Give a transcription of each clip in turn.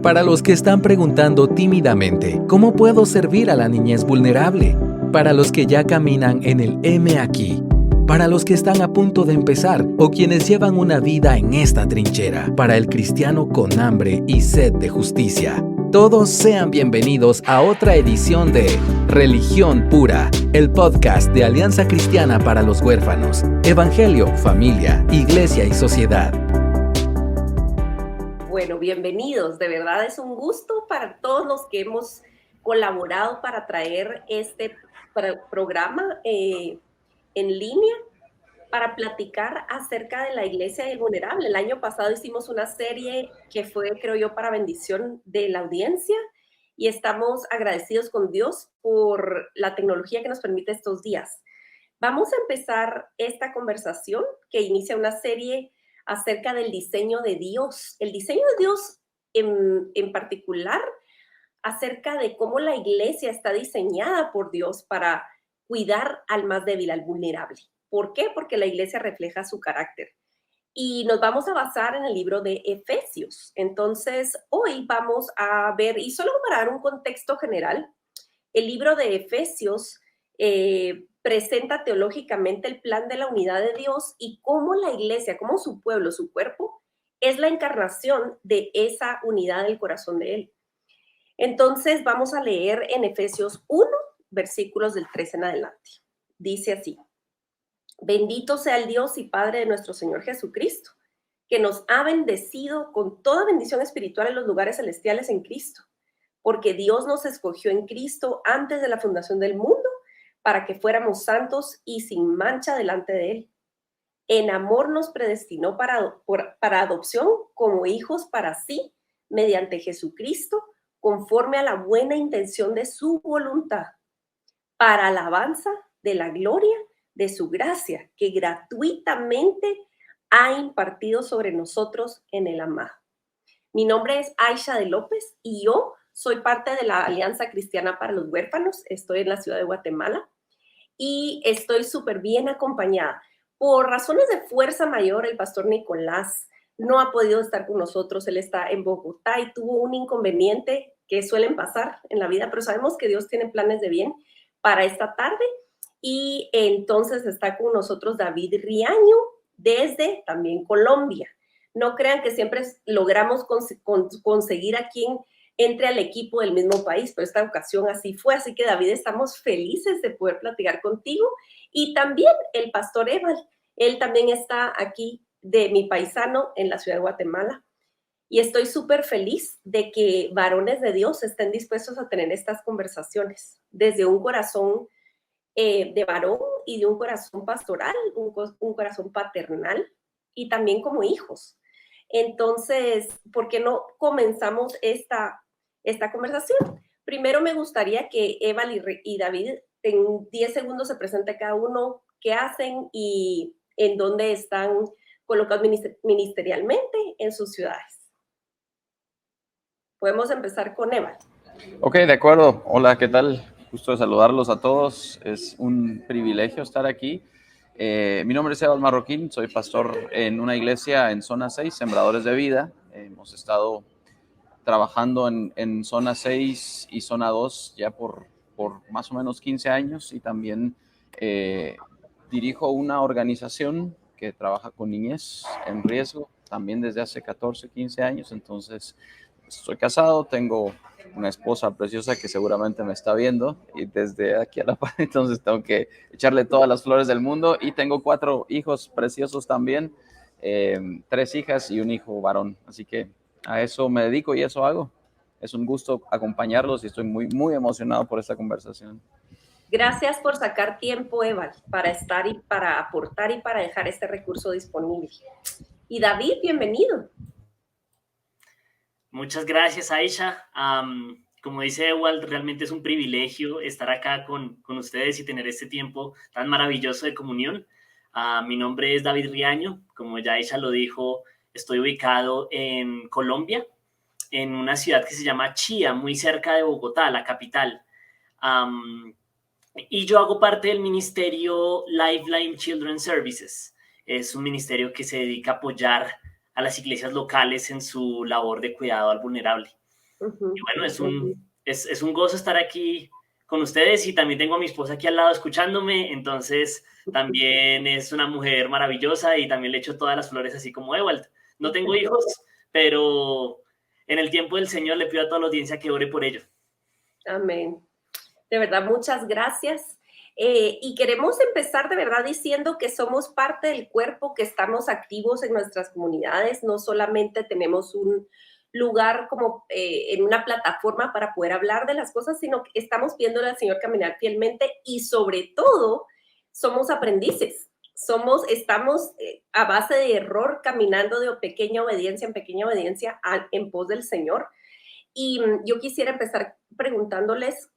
Para los que están preguntando tímidamente, ¿cómo puedo servir a la niñez vulnerable? Para los que ya caminan en el heme aquí. Para los que están a punto de empezar o quienes llevan una vida en esta trinchera. Para el cristiano con hambre y sed de justicia. Todos sean bienvenidos a otra edición de Religión Pura, el podcast de Alianza Cristiana para los Huérfanos, Evangelio, Familia, Iglesia y Sociedad. Bueno, bienvenidos. De verdad es un gusto para todos los que hemos colaborado para traer este programa en línea para platicar acerca de la iglesia y el vulnerable. El año pasado hicimos una serie que fue, creo yo, para bendición de la audiencia y estamos agradecidos con Dios por la tecnología que nos permite estos días. Vamos a empezar esta conversación que inicia una serie acerca del diseño de Dios. El diseño de Dios en particular, acerca de cómo la iglesia está diseñada por Dios para cuidar al más débil, al vulnerable. ¿Por qué? Porque la iglesia refleja su carácter. Y nos vamos a basar en el libro de Efesios. Entonces, hoy vamos a ver, y solo para dar un contexto general, el libro de Efesios presenta teológicamente el plan de la unidad de Dios y cómo la iglesia, como su pueblo, su cuerpo, es la encarnación de esa unidad del corazón de Él. Entonces vamos a leer en Efesios 1, versículos del 13 en adelante. Dice así: Bendito sea el Dios y Padre de nuestro Señor Jesucristo, que nos ha bendecido con toda bendición espiritual en los lugares celestiales en Cristo, porque Dios nos escogió en Cristo antes de la fundación del mundo para que fuéramos santos y sin mancha delante de Él. En amor nos predestinó para adopción como hijos para sí, mediante Jesucristo, conforme a la buena intención de su voluntad, para alabanza de la gloria de su gracia, que gratuitamente ha impartido sobre nosotros en el amado. Mi nombre es Aisha de López y yo soy parte de la Alianza Cristiana para los Huérfanos. Estoy en la ciudad de Guatemala y estoy súper bien acompañada. Por razones de fuerza mayor, el pastor Nicolás no ha podido estar con nosotros. Él está en Bogotá y tuvo un inconveniente que suelen pasar en la vida, pero sabemos que Dios tiene planes de bien para esta tarde. Y entonces está con nosotros David Riaño desde también Colombia. No crean que siempre logramos conseguir a quien entre al equipo del mismo país, pero esta ocasión así fue. Así que, David, estamos felices de poder platicar contigo. Y también el pastor Eval, él también está aquí de mi paisano en la ciudad de Guatemala. Y estoy súper feliz de que varones de Dios estén dispuestos a tener estas conversaciones desde un corazón de varón y de un corazón pastoral, un corazón paternal y también como hijos. Entonces, ¿por qué no comenzamos esta conversación? Primero me gustaría que Eval y David en 10 segundos se presente cada uno qué hacen y en dónde están colocados ministerialmente en sus ciudades. Podemos empezar con Eval. Ok, de acuerdo. Hola, ¿qué tal? Gusto de saludarlos a todos. Es un privilegio estar aquí. Mi nombre es Eval Marroquín, soy pastor en una iglesia en Zona 6, Sembradores de Vida. Hemos estado trabajando en Zona 6 y Zona 2 ya por más o menos 15 años y también dirijo una organización que trabaja con niñez en riesgo también desde hace 14, 15 años. Entonces, estoy casado, tengo una esposa preciosa que seguramente me está viendo y desde aquí a la par, entonces tengo que echarle todas las flores del mundo y tengo 4 hijos preciosos también, 3 hijas y un hijo varón, así que a eso me dedico y eso hago. Es un gusto acompañarlos y estoy muy, muy emocionado por esta conversación. Gracias por sacar tiempo, Eval, para estar y para aportar y para dejar este recurso disponible. Y David, bienvenido. Muchas gracias, Aisha. Como dice Eval, realmente es un privilegio estar acá con ustedes y tener este tiempo tan maravilloso de comunión. Mi nombre es David Riaño. Como ya Aisha lo dijo, estoy ubicado en Colombia, en una ciudad que se llama Chía, muy cerca de Bogotá, la capital. Y yo hago parte del ministerio Lifeline Children's Services. Es un ministerio que se dedica a apoyar a las iglesias locales en su labor de cuidado al vulnerable. Y bueno, es un gozo estar aquí con ustedes y también tengo a mi esposa aquí al lado escuchándome, entonces también es una mujer maravillosa y también le echo todas las flores así como Ewald. No tengo hijos, pero en el tiempo del Señor le pido a toda la audiencia que ore por ello. Amén. De verdad, muchas gracias. Y queremos empezar de verdad diciendo que somos parte del cuerpo, que estamos activos en nuestras comunidades, no solamente tenemos un lugar como en una plataforma para poder hablar de las cosas, sino que estamos viéndole al Señor caminar fielmente y sobre todo somos aprendices. Estamos a base de error caminando de pequeña obediencia en pequeña obediencia en pos del Señor. Y yo quisiera empezar preguntándoles,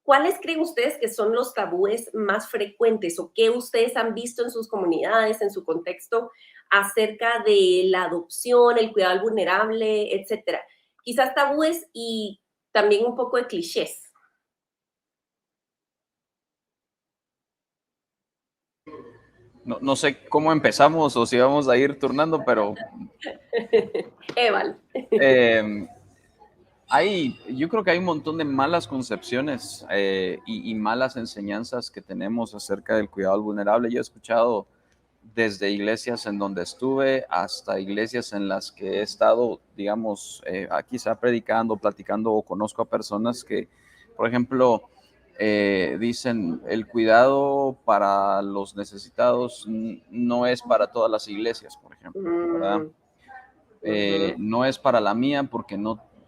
¿cuáles creen ustedes que son los tabúes más frecuentes o qué ustedes han visto en sus comunidades, en su contexto, acerca de la adopción, el cuidado al vulnerable, etcétera? Quizás tabúes y también un poco de clichés. No sé cómo empezamos o si vamos a ir turnando, pero Eval. yo creo que hay un montón de malas concepciones y malas enseñanzas que tenemos acerca del cuidado al vulnerable. Yo he escuchado desde iglesias en donde estuve hasta iglesias en las que he estado, digamos, quizá predicando, platicando o conozco a personas que, por ejemplo, dicen el cuidado para los necesitados no es para todas las iglesias, por ejemplo, ¿verdad? No es para la mía porque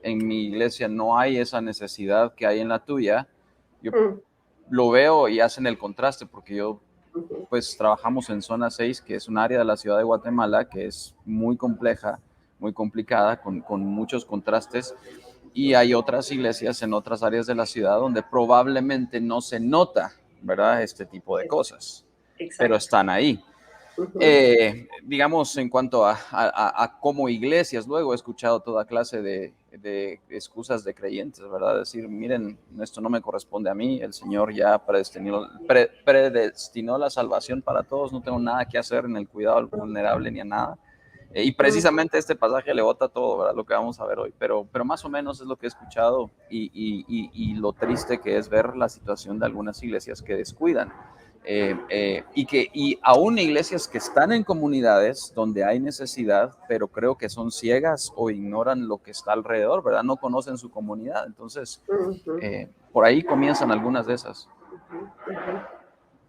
en mi iglesia no hay esa necesidad que hay en la tuya. Yo lo veo y hacen el contraste porque yo pues trabajamos en zona 6, que es un área de la ciudad de Guatemala que es muy compleja, muy complicada, con muchos contrastes, y hay otras iglesias en otras áreas de la ciudad donde probablemente no se nota, ¿verdad? Este tipo de cosas, pero están ahí. Digamos, en cuanto a como iglesias, luego he escuchado toda clase de excusas de creyentes, ¿verdad? Decir, miren, esto no me corresponde a mí, el Señor ya predestinó la salvación para todos, no tengo nada que hacer en el cuidado al vulnerable ni a nada. Y precisamente este pasaje le bota todo, ¿verdad? Lo que vamos a ver hoy, pero más o menos es lo que he escuchado y lo triste que es ver la situación de algunas iglesias que descuidan. Y aún iglesias que están en comunidades donde hay necesidad, pero creo que son ciegas o ignoran lo que está alrededor, ¿verdad? No conocen su comunidad. Entonces, por ahí comienzan algunas de esas.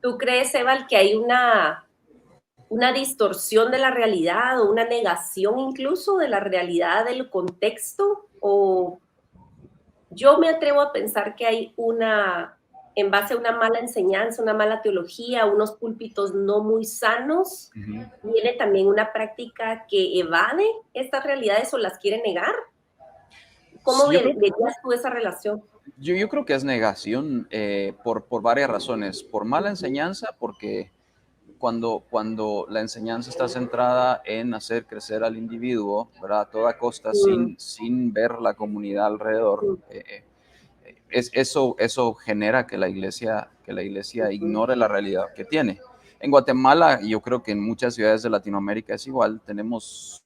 ¿Tú crees, Eval, que hay una distorsión de la realidad o una negación incluso de la realidad del contexto? O yo me atrevo a pensar que hay en base a una mala enseñanza, una mala teología, unos púlpitos no muy sanos, viene también una práctica que evade estas realidades o las quiere negar. ¿Cómo verías tú esa relación? Yo creo que es negación por varias razones. Por mala enseñanza, porque cuando la enseñanza está centrada en hacer crecer al individuo, ¿verdad? A toda costa, sin ver la comunidad alrededor, eso genera que la iglesia ignore la realidad que tiene. En Guatemala, y yo creo que en muchas ciudades de Latinoamérica es igual, tenemos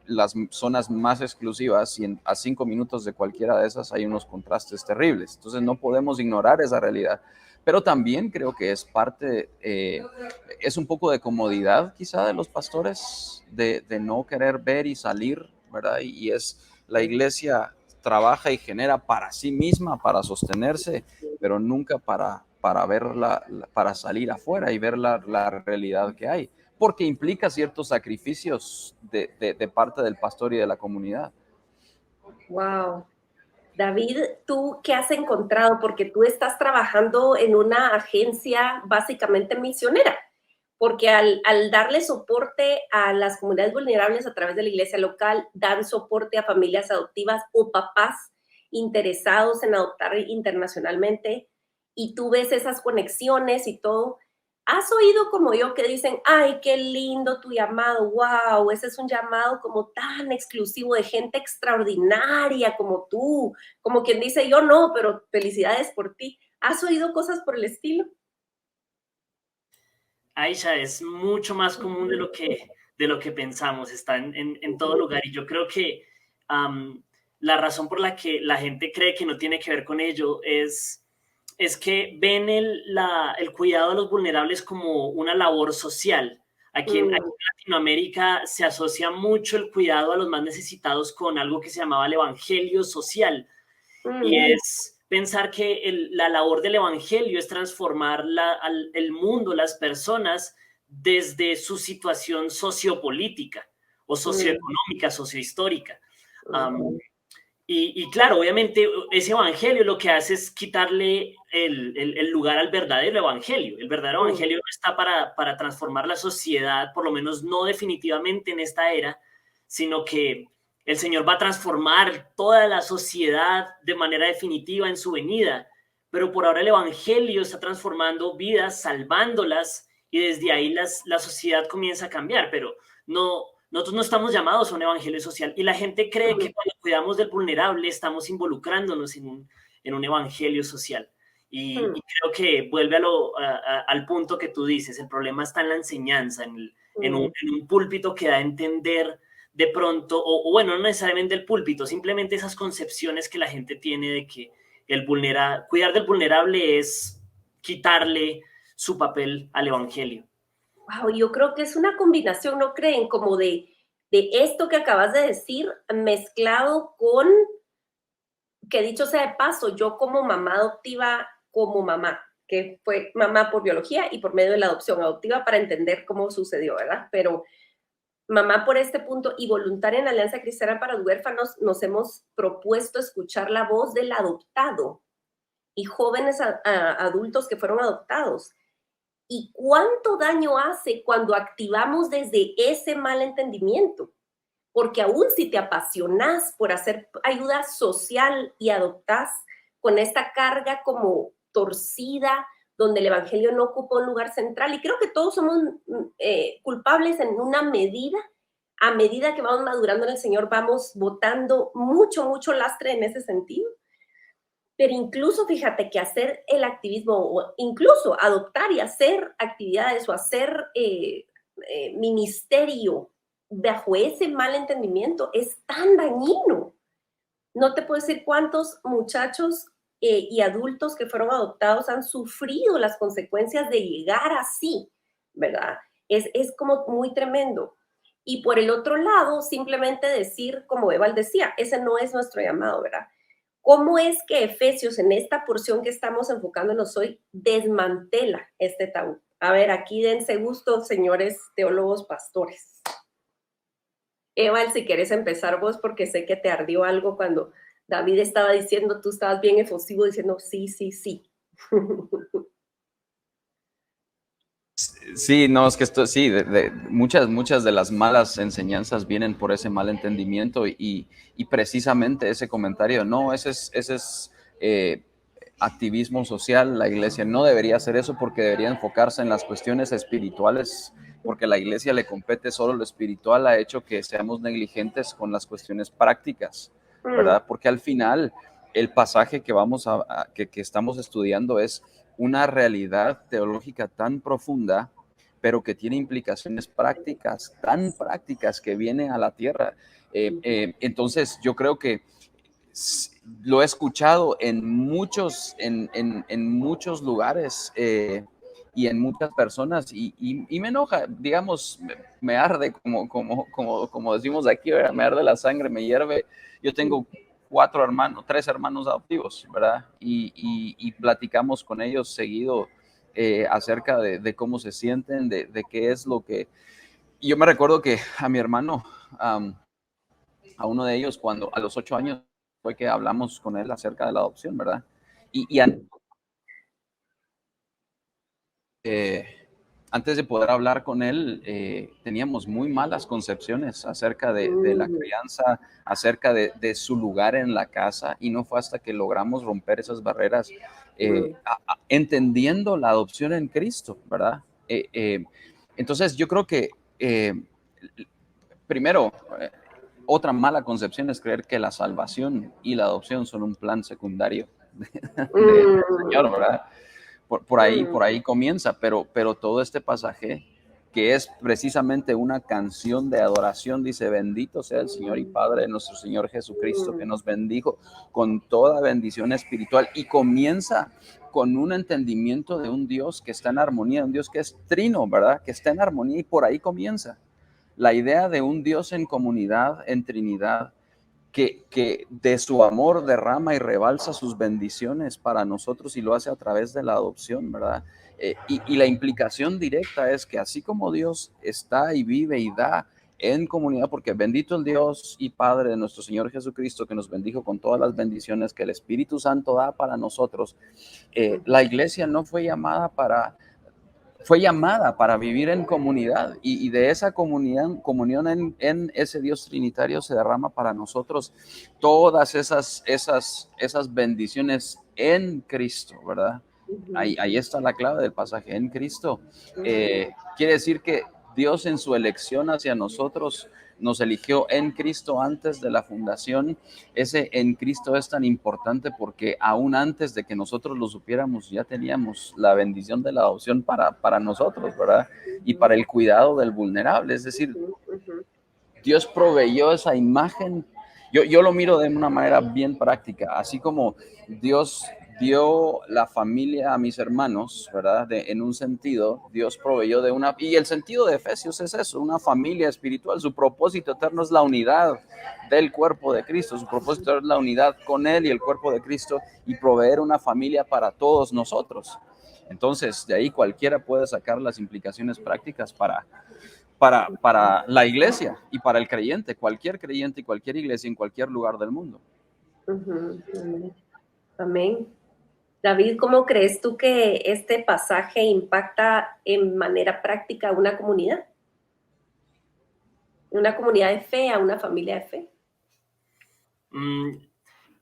las zonas más exclusivas y a 5 minutos de cualquiera de esas hay unos contrastes terribles. Entonces no podemos ignorar esa realidad. Pero también creo que es parte, es un poco de comodidad quizá de los pastores, de no querer ver y salir, ¿verdad? Y es la iglesia trabaja y genera para sí misma, para sostenerse, pero nunca para para salir afuera y ver la realidad que hay, porque implica ciertos sacrificios de parte del pastor y de la comunidad. Wow. David, ¿tú qué has encontrado? Porque tú estás trabajando en una agencia básicamente misionera, porque al darle soporte a las comunidades vulnerables a través de la iglesia local, dan soporte a familias adoptivas o papás interesados en adoptar internacionalmente, y tú ves esas conexiones y todo. ¿Has oído como yo que dicen, ay, qué lindo tu llamado, wow, ese es un llamado como tan exclusivo de gente extraordinaria como tú, como quien dice, yo no, pero felicidades por ti? ¿Has oído cosas por el estilo? Aisha, es mucho más común de lo que pensamos, está en todo lugar y yo creo que la razón por la que la gente cree que no tiene que ver con ello es que ven el cuidado de los vulnerables como una labor social. Aquí en Latinoamérica se asocia mucho el cuidado a los más necesitados con algo que se llamaba el evangelio social. Y es pensar que la labor del evangelio es transformar el mundo, las personas, desde su situación sociopolítica o socioeconómica, sociohistórica. Y claro, obviamente ese evangelio lo que hace es quitarle el lugar al verdadero evangelio. El verdadero evangelio no está para transformar la sociedad, por lo menos no definitivamente en esta era, sino que el Señor va a transformar toda la sociedad de manera definitiva en su venida. Pero por ahora el evangelio está transformando vidas, salvándolas, y desde ahí la sociedad comienza a cambiar, pero no... Nosotros no estamos llamados a un evangelio social, y la gente cree que cuando cuidamos del vulnerable estamos involucrándonos en un evangelio social. Y creo que vuelve al punto que tú dices, el problema está en la enseñanza, en un púlpito que da a entender de pronto, o bueno, no necesariamente el púlpito, simplemente esas concepciones que la gente tiene de que cuidar del vulnerable es quitarle su papel al evangelio. Wow, yo creo que es una combinación, ¿no creen? Como de esto que acabas de decir, mezclado con, que dicho sea de paso, yo como mamá adoptiva, como mamá, que fue mamá por biología y por medio de la adopción adoptiva para entender cómo sucedió, ¿verdad? Pero mamá por este punto y voluntaria en Alianza Cristiana para Huérfanos, nos hemos propuesto escuchar la voz del adoptado y jóvenes adultos que fueron adoptados. ¿Y cuánto daño hace cuando activamos desde ese mal entendimiento? Porque aún si te apasionas por hacer ayuda social y adoptás con esta carga como torcida, donde el evangelio no ocupa un lugar central, y creo que todos somos culpables en una medida, a medida que vamos madurando en el Señor, vamos botando mucho lastre en ese sentido. Pero incluso fíjate que hacer el activismo o incluso adoptar y hacer actividades o hacer ministerio bajo ese mal entendimiento es tan dañino. No te puedo decir cuántos muchachos y adultos que fueron adoptados han sufrido las consecuencias de llegar así, ¿verdad? Es como muy tremendo. Y por el otro lado, simplemente decir, como Eval decía, ese no es nuestro llamado, ¿verdad? ¿Cómo es que Efesios, en esta porción que estamos enfocándonos hoy, desmantela este tabú? A ver, aquí dense gusto, señores teólogos pastores. Eval, si quieres empezar vos, porque sé que te ardió algo cuando David estaba diciendo, tú estabas bien efusivo diciendo sí. Sí, no, es que esto, sí, muchas de las malas enseñanzas vienen por ese mal entendimiento y precisamente ese comentario, no, ese es activismo social, la iglesia no debería hacer eso porque debería enfocarse en las cuestiones espirituales, porque a la iglesia le compete solo lo espiritual, ha hecho que seamos negligentes con las cuestiones prácticas, ¿verdad? Porque al final el pasaje que que estamos estudiando es una realidad teológica tan profunda, pero que tiene implicaciones prácticas, tan prácticas que vienen a la tierra. Entonces, yo creo que lo he escuchado en muchos lugares y en muchas personas y me enoja, digamos, me arde, como decimos aquí, ¿verdad? Me arde la sangre, me hierve. Yo tengo 3 hermanos adoptivos, ¿verdad? Y platicamos con ellos seguido acerca de cómo se sienten, de qué es lo que... Y yo me recuerdo que a mi hermano, a uno de ellos, cuando a los 8 años fue que hablamos con él acerca de la adopción, ¿verdad? Antes de poder hablar con él, teníamos muy malas concepciones acerca de la crianza, acerca de su lugar en la casa, y no fue hasta que logramos romper esas barreras, entendiendo la adopción en Cristo, ¿verdad? Entonces yo creo que, primero, otra mala concepción es creer que la salvación y la adopción son un plan secundario del Señor, ¿verdad? Por ahí comienza, pero todo este pasaje que es precisamente una canción de adoración. Dice: bendito sea el Señor y Padre de nuestro Señor Jesucristo, que nos bendijo con toda bendición espiritual, y comienza con un entendimiento de un Dios que está en armonía, un Dios que es trino, ¿verdad? Que está en armonía, y por ahí comienza la idea de un Dios en comunidad, en Trinidad, que de su amor derrama y rebalsa sus bendiciones para nosotros, y lo hace a través de la adopción, ¿verdad? Y la implicación directa es que así como Dios está y vive y da en comunidad, porque bendito el Dios y Padre de nuestro Señor Jesucristo, que nos bendijo con todas las bendiciones que el Espíritu Santo da para nosotros, la iglesia no fue llamada para vivir en comunidad, y de esa comunión en ese Dios trinitario se derrama para nosotros todas esas bendiciones en Cristo, ¿verdad? Ahí está la clave del pasaje, en Cristo. Quiere decir que Dios, en su elección hacia nosotros, nos eligió en Cristo antes de la fundación. Ese en Cristo es tan importante porque aún antes de que nosotros lo supiéramos, ya teníamos la bendición de la adopción para nosotros, ¿verdad? Y para el cuidado del vulnerable. Es decir, Dios proveyó esa imagen. Yo lo miro de una manera bien práctica, así como Dios dio la familia a mis hermanos, ¿verdad? En un sentido, Dios proveyó y el sentido de Efesios es eso, una familia espiritual. Su propósito eterno es la unidad del cuerpo de Cristo, su propósito es la unidad con Él y el cuerpo de Cristo, y proveer una familia para todos nosotros. Entonces, de ahí cualquiera puede sacar las implicaciones prácticas para la iglesia y para el creyente, cualquier creyente y cualquier iglesia en cualquier lugar del mundo. Amén. David, ¿cómo crees tú que este pasaje impacta en manera práctica a una comunidad? Una comunidad de fe, a una familia de fe.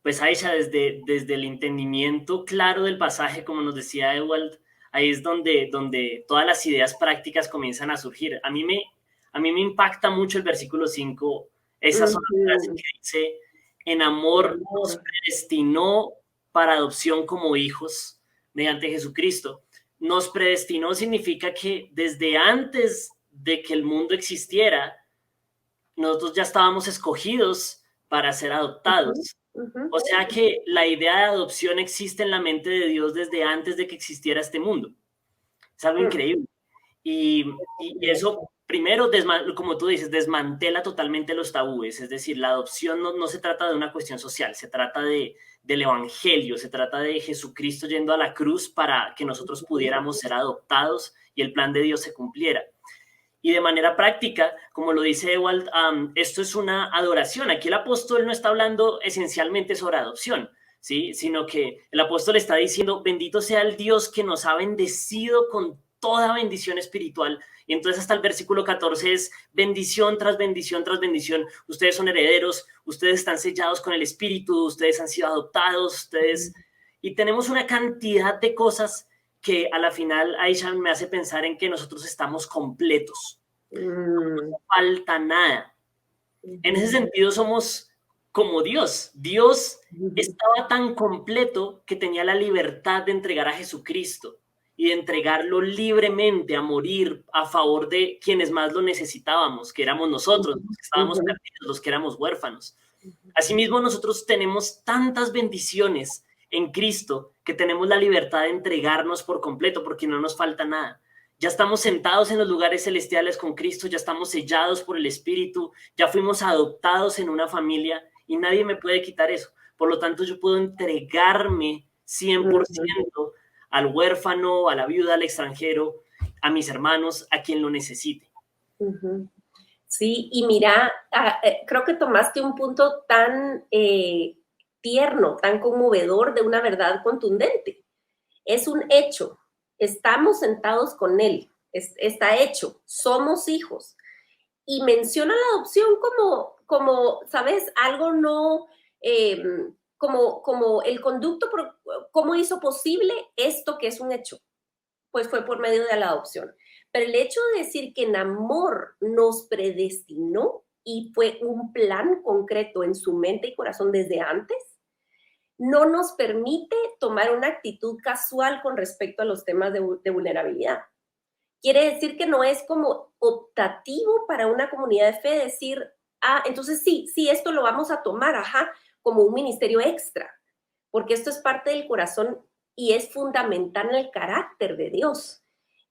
Pues Aisha, desde el entendimiento claro del pasaje, como nos decía Ewald, ahí es donde todas las ideas prácticas comienzan a surgir. A mí me impacta mucho el versículo 5, esa sola frase que dice: en amor nos predestinó para adopción como hijos mediante Jesucristo. Nos predestinó significa que desde antes de que el mundo existiera, nosotros ya estábamos escogidos para ser adoptados. O sea que la idea de adopción existe en la mente de Dios desde antes de que existiera este mundo. Es algo increíble. Y eso, primero, como tú dices, desmantela totalmente los tabúes. Es decir, la adopción no se trata de una cuestión social, se trata del evangelio, se trata de Jesucristo yendo a la cruz para que nosotros pudiéramos ser adoptados y el plan de Dios se cumpliera. Y de manera práctica, como lo dice Ewald, esto es una adoración. Aquí el apóstol no está hablando esencialmente sobre adopción, ¿sí? Sino que el apóstol está diciendo: bendito sea el Dios que nos ha bendecido con toda bendición espiritual. Y entonces hasta el versículo 14 es bendición tras bendición tras bendición. Ustedes son herederos, ustedes están sellados con el Espíritu, ustedes han sido adoptados, Y tenemos una cantidad de cosas que a la final Aisha me hace pensar en que nosotros estamos completos. No falta nada. En ese sentido somos como Dios. Dios estaba tan completo que tenía la libertad de entregar a Jesucristo y de entregarlo libremente a morir a favor de quienes más lo necesitábamos, que éramos nosotros, los que estábamos perdidos, los que éramos huérfanos. Asimismo, nosotros tenemos tantas bendiciones en Cristo que tenemos la libertad de entregarnos por completo porque no nos falta nada. Ya estamos sentados en los lugares celestiales con Cristo, ya estamos sellados por el Espíritu, ya fuimos adoptados en una familia y nadie me puede quitar eso. Por lo tanto, yo puedo entregarme 100% al huérfano, a la viuda, al extranjero, a mis hermanos, a quien lo necesite. Sí, y mira, creo que tomaste un punto tan tierno, tan conmovedor, de una verdad contundente. Es un hecho, estamos sentados con Él, está hecho, somos hijos. Y menciona la adopción como ¿sabes? Algo no, como el conducto, ¿cómo hizo posible esto que es un hecho? Pues fue por medio de la adopción. Pero el hecho de decir que en amor nos predestinó y fue un plan concreto en su mente y corazón desde antes, no nos permite tomar una actitud casual con respecto a los temas de vulnerabilidad. quiere decir que no es como optativo para una comunidad de fe decir, entonces sí, esto lo vamos a tomar, como un ministerio extra, porque esto es parte del corazón y es fundamental en el carácter de Dios.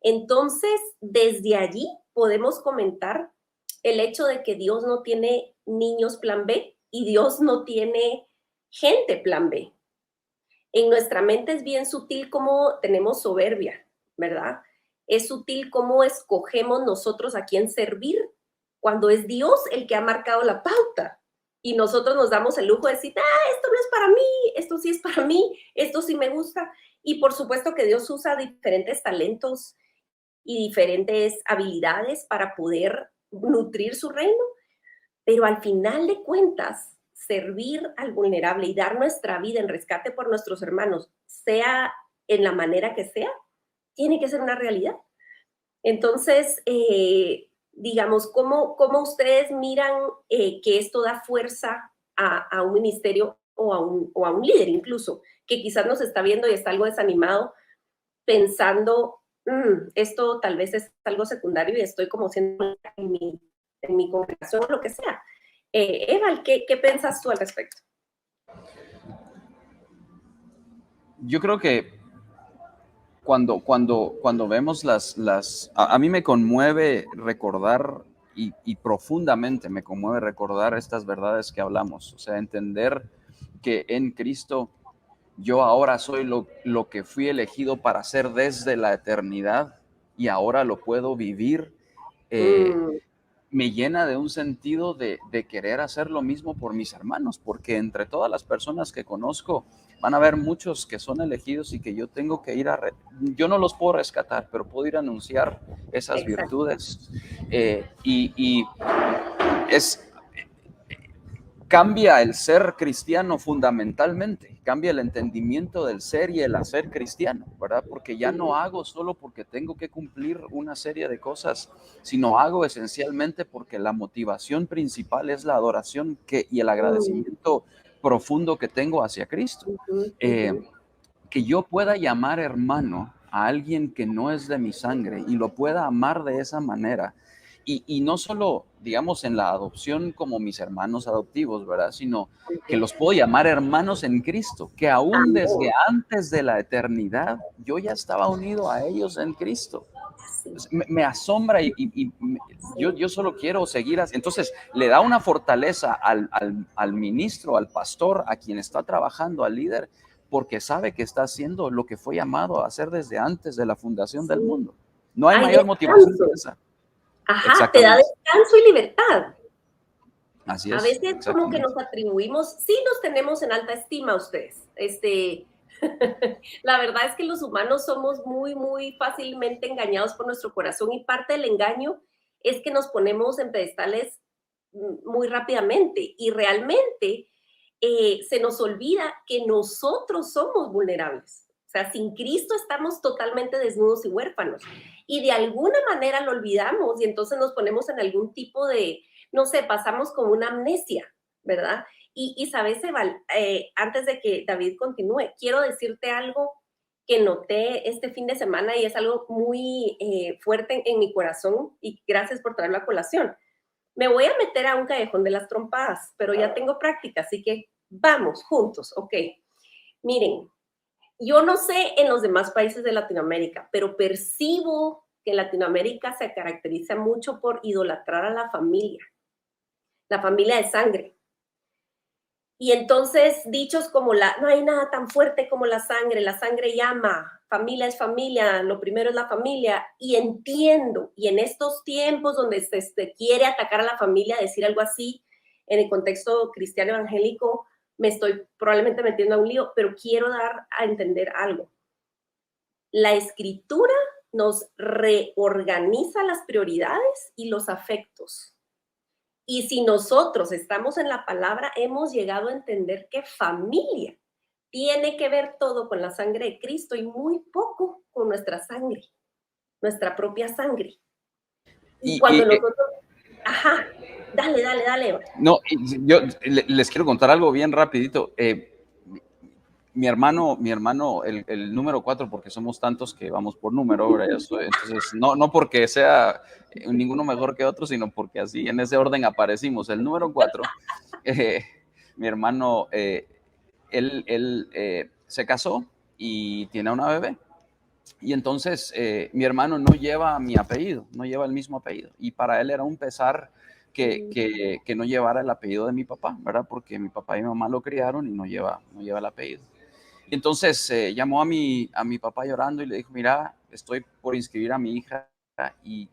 Entonces, desde allí podemos comentar el hecho de que Dios no tiene niños plan B y Dios no tiene gente plan B. En nuestra mente es bien sutil cómo tenemos soberbia, ¿verdad? Es sutil cómo escogemos nosotros a quién servir cuando es Dios el que ha marcado la pauta. Y nosotros nos damos el lujo de decir, esto no es para mí, esto sí es para mí, esto sí me gusta. Y por supuesto que Dios usa diferentes talentos y diferentes habilidades para poder nutrir su reino, pero al final de cuentas, servir al vulnerable y dar nuestra vida en rescate por nuestros hermanos, sea en la manera que sea, tiene que ser una realidad. Entonces, digamos, ¿cómo ustedes miran que esto da fuerza a un ministerio o a un líder incluso, que quizás nos está viendo y está algo desanimado, pensando, esto tal vez es algo secundario y estoy como siendo en mi congregación o lo que sea? Eval, ¿qué piensas tú al respecto? Yo creo que cuando vemos a mí me conmueve recordar y profundamente me conmueve recordar estas verdades que hablamos, o sea, entender que en Cristo yo ahora soy lo que fui elegido para ser desde la eternidad y ahora lo puedo vivir. Me llena de un sentido de querer hacer lo mismo por mis hermanos, porque entre todas las personas que conozco van a haber muchos que son elegidos y que yo tengo que ir yo no los puedo rescatar, pero puedo ir a anunciar esas Exacto. virtudes. Y cambia el ser cristiano fundamentalmente, cambia el entendimiento del ser y el hacer cristiano, ¿verdad? Porque ya no hago solo porque tengo que cumplir una serie de cosas, sino hago esencialmente porque la motivación principal es la adoración y el agradecimiento profundo que tengo hacia Cristo. Que yo pueda llamar hermano a alguien que no es de mi sangre y lo pueda amar de esa manera. Y no solo, digamos, en la adopción como mis hermanos adoptivos, ¿verdad? Sino que los puedo llamar hermanos en Cristo, que aún desde antes de la eternidad yo ya estaba unido a ellos en Cristo. Me asombra y yo solo quiero seguir así. Entonces le da una fortaleza al ministro, al pastor, a quien está trabajando, al líder, porque sabe que está haciendo lo que fue llamado a hacer desde antes de la fundación del mundo. No hay mayor motivación que esa. Te da descanso y libertad. Así es. A veces como que nos atribuimos, sí los tenemos en alta estima ustedes. La verdad es que los humanos somos muy, muy fácilmente engañados por nuestro corazón y parte del engaño es que nos ponemos en pedestales muy rápidamente y realmente se nos olvida que nosotros somos vulnerables. O sea, sin Cristo estamos totalmente desnudos y huérfanos. Y de alguna manera lo olvidamos y entonces nos ponemos en algún tipo de, no sé, pasamos como una amnesia, ¿verdad? Y sabes, Eval, antes de que David continúe, quiero decirte algo que noté este fin de semana y es algo muy fuerte en mi corazón y gracias por traerlo a colación. Me voy a meter a un callejón de las trompadas, pero ya tengo práctica, así que vamos juntos, ¿ok? Miren, yo no sé en los demás países de Latinoamérica, pero percibo que Latinoamérica se caracteriza mucho por idolatrar a la familia de sangre. Y entonces dichos como no hay nada tan fuerte como la sangre llama, familia es familia, lo primero es la familia. Y entiendo, y en estos tiempos donde se quiere atacar a la familia, decir algo así, en el contexto cristiano evangélico, me estoy probablemente metiendo a un lío, pero quiero dar a entender algo. La escritura nos reorganiza las prioridades y los afectos. Y si nosotros estamos en la palabra, hemos llegado a entender que familia tiene que ver todo con la sangre de Cristo y muy poco con nuestra sangre, nuestra propia sangre. Y cuando nosotros... dale. No, yo les quiero contar algo bien rapidito. mi hermano, el número 4, porque somos tantos que vamos por número, ¿verdad? Entonces, no porque sea ninguno mejor que otro, sino porque así en ese orden aparecimos. El número 4, mi hermano, él se casó y tiene una bebé. Y entonces mi hermano no lleva mi apellido, no lleva el mismo apellido. Y para él era un pesar que no llevara el apellido de mi papá, ¿verdad? Porque mi papá y mi mamá lo criaron y no lleva el apellido. Y entonces llamó a mi papá llorando y le dijo, mira, estoy por inscribir a mi hija y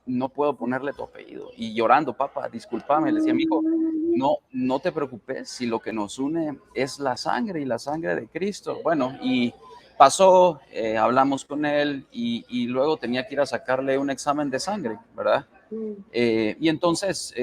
no puedo ponerle tu apellido. Y llorando, papá, discúlpame, le decía, amigo, no te preocupes si lo que nos une es la sangre y la sangre de Cristo. Bueno, y pasó, hablamos con él y luego tenía que ir a sacarle un examen de sangre, ¿verdad? Y entonces,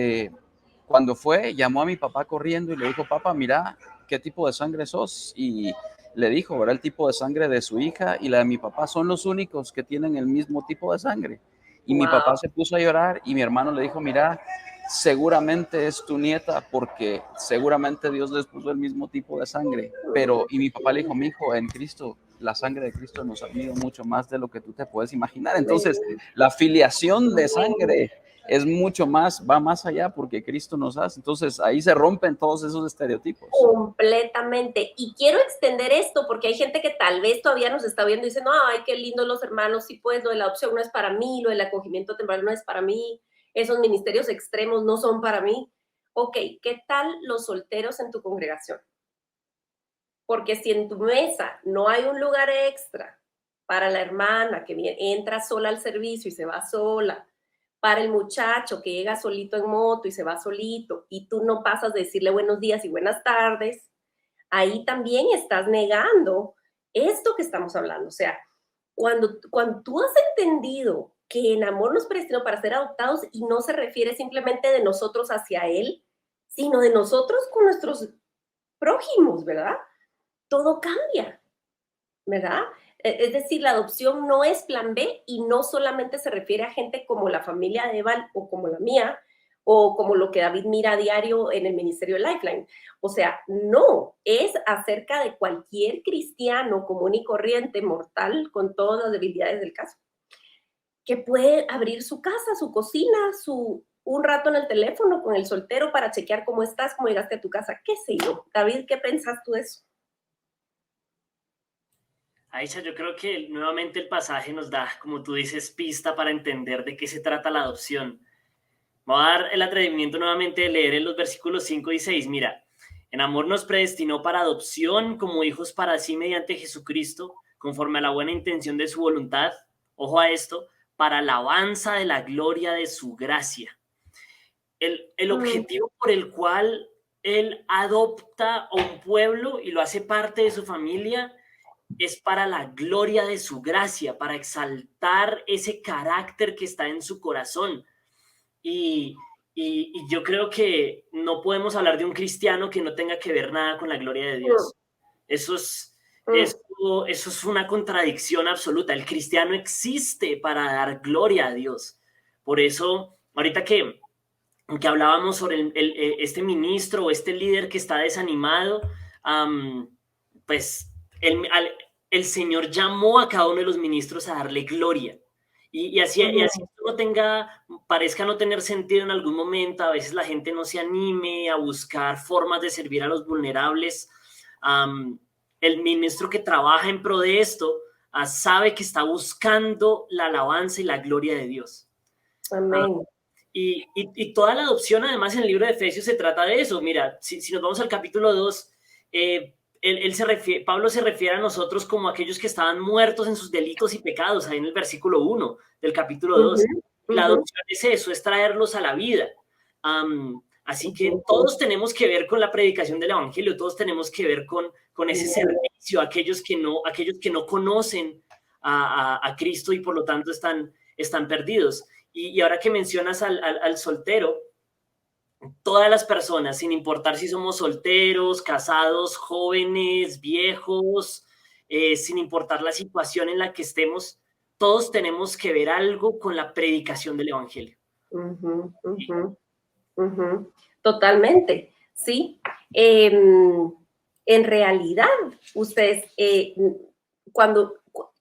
cuando fue, llamó a mi papá corriendo y le dijo, papá, mira, ¿qué tipo de sangre sos? Y le dijo, ¿verdad? El tipo de sangre de su hija y la de mi papá son los únicos que tienen el mismo tipo de sangre. Y mi papá se puso a llorar y mi hermano le dijo, mira, seguramente es tu nieta porque seguramente Dios les puso el mismo tipo de sangre. Pero, y mi papá le dijo, mi hijo, en Cristo, la sangre de Cristo nos ha unido mucho más de lo que tú te puedes imaginar. Entonces, la filiación de sangre es mucho más, va más allá porque Cristo nos hace. Entonces, ahí se rompen todos esos estereotipos. Completamente. Y quiero extender esto porque hay gente que tal vez todavía nos está viendo y dice, no, ay, qué lindo los hermanos, sí, pues lo de la adopción no es para mí, lo del acogimiento temporal no es para mí, esos ministerios extremos no son para mí. Ok, ¿qué tal los solteros en tu congregación? Porque si en tu mesa no hay un lugar extra para la hermana que entra sola al servicio y se va sola, para el muchacho que llega solito en moto y se va solito, y tú no pasas de decirle buenos días y buenas tardes, ahí también estás negando esto que estamos hablando. O sea, cuando tú has entendido que en amor nos predestinó para ser adoptados y no se refiere simplemente de nosotros hacia Él, sino de nosotros con nuestros prójimos, ¿verdad? Todo cambia, ¿verdad? Es decir, la adopción no es plan B y no solamente se refiere a gente como la familia de Evan o como la mía o como lo que David mira a diario en el ministerio de Lifeline. O sea, no, es acerca de cualquier cristiano común y corriente, mortal, con todas las debilidades del caso, que puede abrir su casa, su cocina, un rato en el teléfono con el soltero para chequear cómo estás, cómo llegaste a tu casa, qué sé yo. David, ¿qué pensás tú de eso? Aisha, yo creo que nuevamente el pasaje nos da, como tú dices, pista para entender de qué se trata la adopción. Voy a dar el atrevimiento nuevamente de leer en los versículos 5 y 6. Mira, en amor nos predestinó para adopción como hijos para sí mediante Jesucristo, conforme a la buena intención de su voluntad. Ojo a esto, para alabanza de la gloria de su gracia. El objetivo por el cual él adopta a un pueblo y lo hace parte de su familia es para la gloria de su gracia, para exaltar ese carácter que está en su corazón. Y yo creo que no podemos hablar de un cristiano que no tenga que ver nada con la gloria de Dios. Eso es una contradicción absoluta. El cristiano existe para dar gloria a Dios. Por eso, ahorita que hablábamos sobre este ministro o este líder que está desanimado, pues el Señor llamó a cada uno de los ministros a darle gloria. Y así parezca no tener sentido en algún momento, a veces la gente no se anime a buscar formas de servir a los vulnerables. El ministro que trabaja en pro de esto sabe que está buscando la alabanza y la gloria de Dios. Amén. Y toda la adopción, además, en el libro de Efesios se trata de eso. Mira, si nos vamos al capítulo 2, Pablo se refiere a nosotros como aquellos que estaban muertos en sus delitos y pecados, ahí en el versículo 1 del capítulo 2. La adopción es eso, es traerlos a la vida. Así que todos tenemos que ver con la predicación del evangelio, todos tenemos que ver con ese servicio, aquellos que no conocen a Cristo y por lo tanto están perdidos. Y ahora que mencionas al soltero, todas las personas, sin importar si somos solteros, casados, jóvenes, viejos, sin importar la situación en la que estemos, todos tenemos que ver algo con la predicación del evangelio. Totalmente, sí. en realidad, ustedes,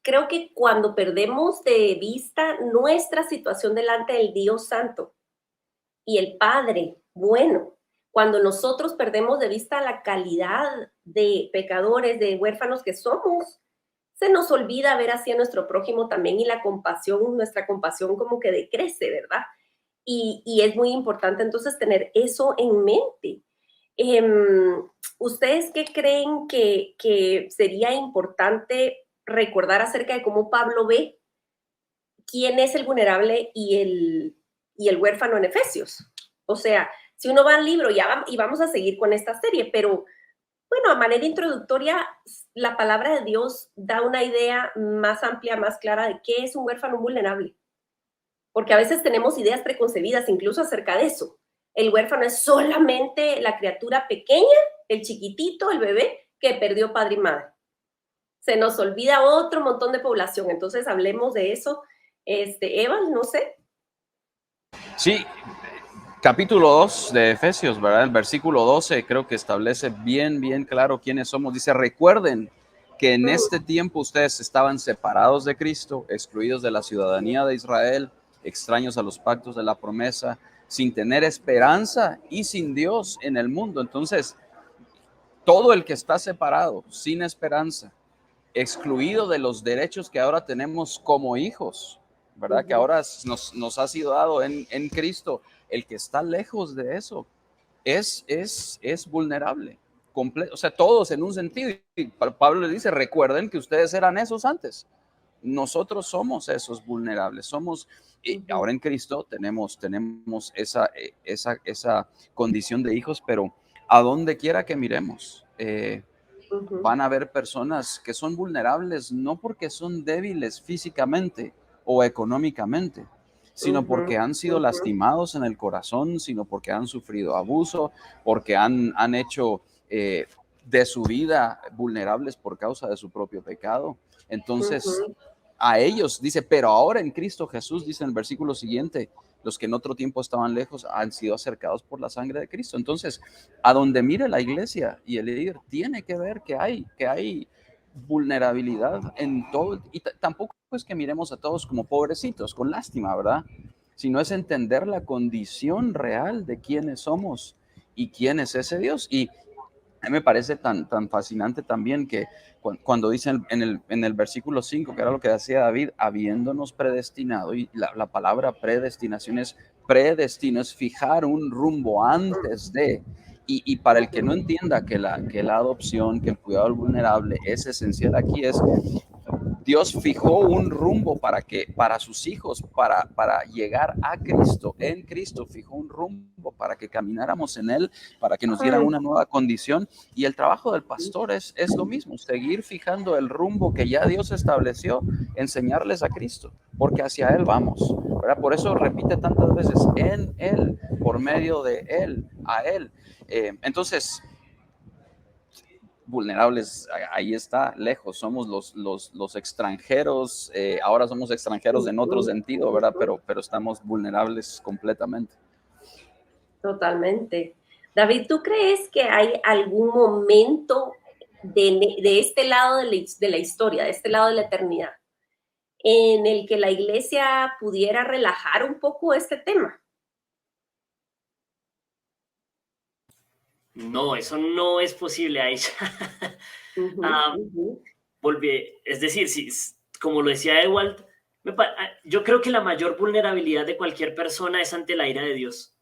creo que cuando perdemos de vista nuestra situación delante del Dios Santo y el Padre bueno, cuando nosotros perdemos de vista la calidad de pecadores, de huérfanos que somos, se nos olvida ver hacia nuestro prójimo también y la compasión, nuestra compasión como que decrece, ¿verdad? Y es muy importante entonces tener eso en mente. ¿Ustedes qué creen que sería importante recordar acerca de cómo Pablo ve quién es el vulnerable y el huérfano en Efesios? O sea, si uno va al libro, y vamos a seguir con esta serie, pero bueno, a manera introductoria, la palabra de Dios da una idea más amplia, más clara de qué es un huérfano vulnerable. Porque a veces tenemos ideas preconcebidas incluso acerca de eso. El huérfano es solamente la criatura pequeña, el chiquitito, el bebé que perdió padre y madre. Se nos olvida otro montón de población. Entonces hablemos de eso. Eva, no sé. Sí, capítulo 2 de Efesios, ¿verdad? El versículo 12 creo que establece bien claro quiénes somos. Dice, recuerden que en este tiempo ustedes estaban separados de Cristo, excluidos de la ciudadanía de Israel, extraños a los pactos de la promesa, sin tener esperanza y sin Dios en el mundo. Entonces, todo el que está separado, sin esperanza, excluido de los derechos que ahora tenemos como hijos, ¿verdad? Que ahora nos ha sido dado en Cristo. El que está lejos de eso es vulnerable. O sea, todos en un sentido. Y Pablo le dice, recuerden que ustedes eran esos antes. Nosotros somos esos vulnerables. Somos, ahora en Cristo tenemos esa condición de hijos, pero a donde quiera que miremos, van a haber personas que son vulnerables no porque son débiles físicamente o económicamente, sino porque han sido lastimados en el corazón, sino porque han sufrido abuso, porque han hecho de su vida vulnerables por causa de su propio pecado. Entonces, a ellos dice, pero ahora en Cristo Jesús, dice en el versículo siguiente, los que en otro tiempo estaban lejos han sido acercados por la sangre de Cristo. Entonces, a donde mire la iglesia y el líder, tiene que ver que hay vulnerabilidad en todo. Y tampoco es que miremos a todos como pobrecitos, con lástima, ¿verdad? Sino es entender la condición real de quiénes somos y quién es ese Dios. Y a mí me parece tan fascinante también que cuando dice en el versículo 5, que era lo que decía David, habiéndonos predestinado, y la palabra predestinación es predestino, es fijar un rumbo antes de, y para el que no entienda que la adopción, que el cuidado del vulnerable es esencial aquí, es Dios fijó un rumbo para sus hijos, para llegar a Cristo. En Cristo fijó un rumbo para que camináramos en Él, para que nos dieran una nueva condición. Y el trabajo del pastor es lo mismo, seguir fijando el rumbo que ya Dios estableció, enseñarles a Cristo, porque hacia Él vamos, ¿verdad? Por eso repite tantas veces, en Él, por medio de Él, a Él. Entonces, vulnerables, ahí está, lejos, somos los extranjeros, ahora somos extranjeros en otro sentido, ¿verdad? Pero estamos vulnerables completamente. Totalmente. David, ¿tú crees que hay algún momento de este lado de la historia, de este lado de la eternidad, en el que la iglesia pudiera relajar un poco este tema? No, eso no es posible, Aisha. Es decir, si, como lo decía Ewald, yo creo que la mayor vulnerabilidad de cualquier persona es ante la ira de Dios.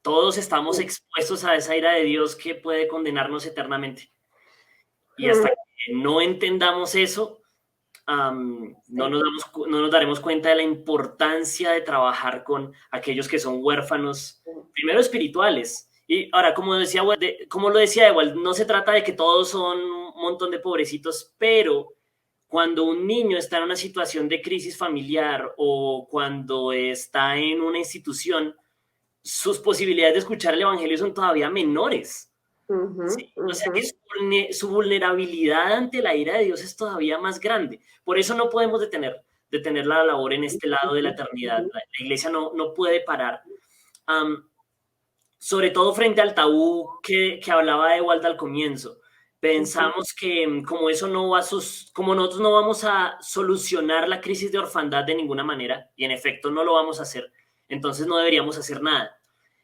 Todos estamos expuestos a esa ira de Dios que puede condenarnos eternamente. Y hasta que no entendamos eso, no nos daremos cuenta de la importancia de trabajar con aquellos que son huérfanos, primero espirituales. Y ahora, como lo decía Ewald, no se trata de que todos son un montón de pobrecitos, pero cuando un niño está en una situación de crisis familiar o cuando está en una institución, sus posibilidades de escuchar el evangelio son todavía menores. ¿Sí? O sea que su vulnerabilidad ante la ira de Dios es todavía más grande. Por eso no podemos detener la labor en este lado de la eternidad. La iglesia no puede parar. sobre todo frente al tabú que hablaba Ewald al comienzo. Pensamos que como eso no va como nosotros no vamos a solucionar la crisis de orfandad de ninguna manera, y en efecto no lo vamos a hacer, entonces no deberíamos hacer nada.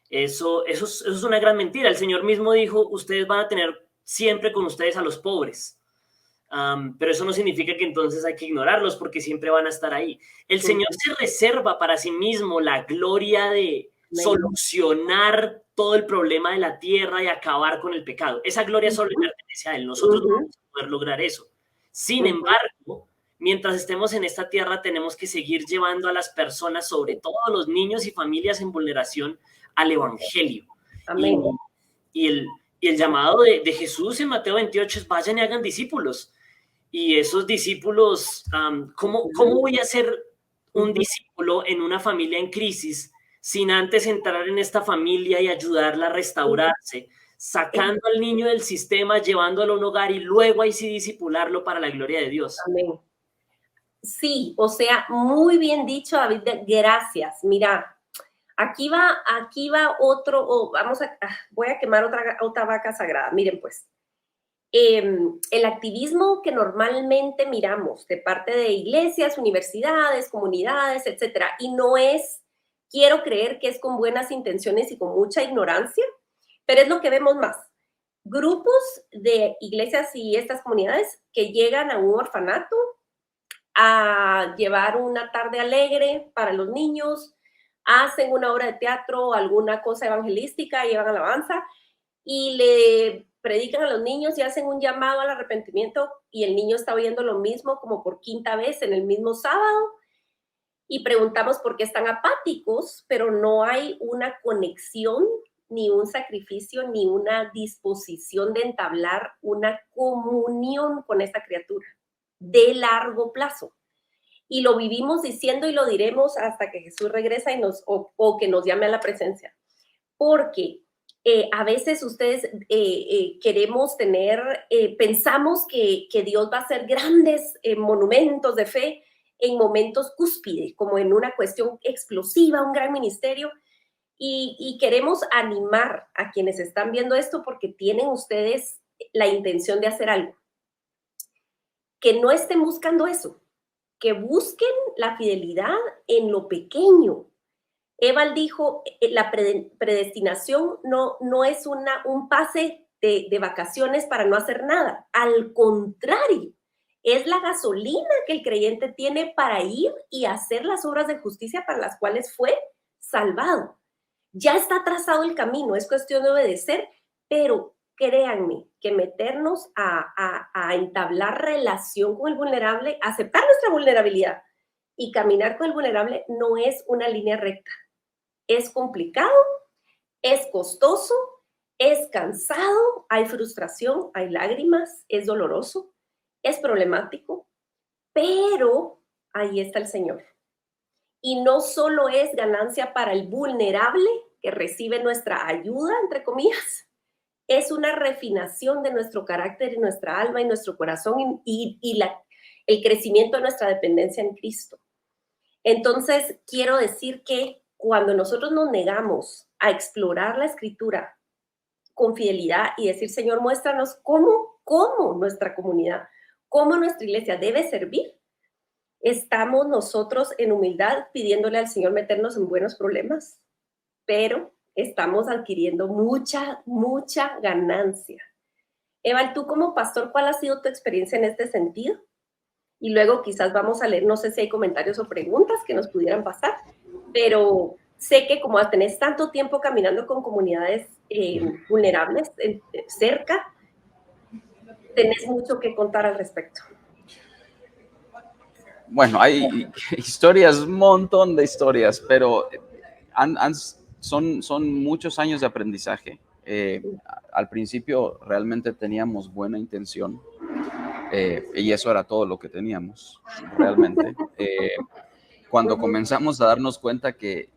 Eso es una gran mentira. El Señor mismo dijo, ustedes van a tener siempre con ustedes a los pobres. Pero eso no significa que entonces hay que ignorarlos porque siempre van a estar ahí. El Señor se reserva para sí mismo la gloria de solucionar todo el problema de la tierra y acabar con el pecado. Esa gloria solo le pertenece a Él. Nosotros no vamos a poder lograr eso. Sin embargo, mientras estemos en esta tierra, tenemos que seguir llevando a las personas, sobre todo a los niños y familias en vulneración, al Evangelio. Amén. Y el llamado de Jesús en Mateo 28 es vayan y hagan discípulos. Y esos discípulos, ¿cómo voy a ser un discípulo en una familia en crisis sin antes entrar en esta familia y ayudarla a restaurarse, sacando al niño del sistema, llevándolo a un hogar y luego ahí sí discipularlo para la gloria de Dios? Amén. Sí, o sea, muy bien dicho, David, gracias. Mira, aquí va otro, voy a quemar otra vaca sagrada. Miren, pues, el activismo que normalmente miramos de parte de iglesias, universidades, comunidades, etcétera, y no es, quiero creer que es con buenas intenciones y con mucha ignorancia, pero es lo que vemos más. Grupos de iglesias y estas comunidades que llegan a un orfanato a llevar una tarde alegre para los niños, hacen una obra de teatro, alguna cosa evangelística, llevan alabanza y le predican a los niños y hacen un llamado al arrepentimiento y el niño está oyendo lo mismo como por quinta vez en el mismo sábado y preguntamos por qué están apáticos, pero no hay una conexión, ni un sacrificio, ni una disposición de entablar una comunión con esta criatura de largo plazo. Y lo vivimos diciendo y lo diremos hasta que Jesús regresa y o que nos llame a la presencia. Porque a veces ustedes queremos pensamos que Dios va a hacer grandes monumentos de fe en momentos cúspide, como en una cuestión explosiva, un gran ministerio, y queremos animar a quienes están viendo esto porque tienen ustedes la intención de hacer algo. Que no estén buscando eso, que busquen la fidelidad en lo pequeño. Ewald dijo, la predestinación no es un pase de vacaciones para no hacer nada. Al contrario, es la gasolina que el creyente tiene para ir y hacer las obras de justicia para las cuales fue salvado. Ya está trazado el camino, es cuestión de obedecer, pero créanme que meternos a entablar relación con el vulnerable, aceptar nuestra vulnerabilidad y caminar con el vulnerable no es una línea recta. Es complicado, es costoso, es cansado, hay frustración, hay lágrimas, es doloroso, es problemático, pero ahí está el Señor. Y no solo es ganancia para el vulnerable que recibe nuestra ayuda, entre comillas, es una refinación de nuestro carácter y nuestra alma y nuestro corazón y el crecimiento de nuestra dependencia en Cristo. Entonces, quiero decir que cuando nosotros nos negamos a explorar la Escritura con fidelidad y decir, Señor, muéstranos cómo nuestra comunidad, cómo nuestra iglesia debe servir, estamos nosotros en humildad pidiéndole al Señor meternos en buenos problemas, pero estamos adquiriendo mucha ganancia. Ewald, tú como pastor, ¿cuál ha sido tu experiencia en este sentido? Y luego quizás vamos a leer, no sé si hay comentarios o preguntas que nos pudieran pasar, pero sé que como tenés tanto tiempo caminando con comunidades vulnerables cerca, tenés mucho que contar al respecto. Bueno, hay historias, un montón de historias, pero son muchos años de aprendizaje. Al principio realmente teníamos buena intención y eso era todo lo que teníamos realmente. Cuando comenzamos a darnos cuenta que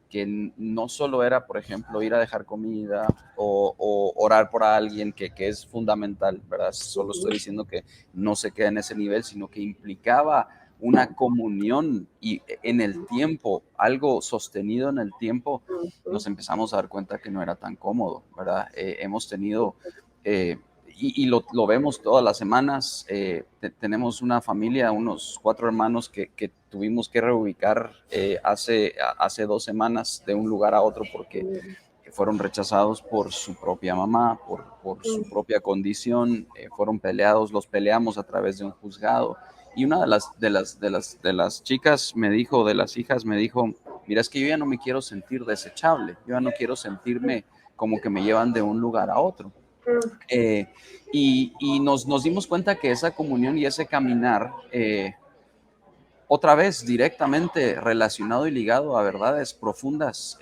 no solo era, por ejemplo, ir a dejar comida o orar por alguien, que es fundamental, ¿verdad? Solo estoy diciendo que no se queda en ese nivel, sino que implicaba una comunión y en el tiempo, algo sostenido en el tiempo, nos empezamos a dar cuenta que no era tan cómodo, ¿verdad? Hemos tenido, y lo vemos todas las semanas, tenemos una familia, unos 4 hermanos que tuvimos que reubicar hace 2 semanas de un lugar a otro porque fueron rechazados por su propia mamá, por su propia condición, fueron peleados, los peleamos a través de un juzgado. Y una de las chicas me dijo, de las hijas me dijo, mira, es que yo ya no me quiero sentir desechable, yo ya no quiero sentirme como que me llevan de un lugar a otro. Y nos dimos cuenta que esa comunión y ese caminar, otra vez directamente relacionado y ligado a verdades profundas,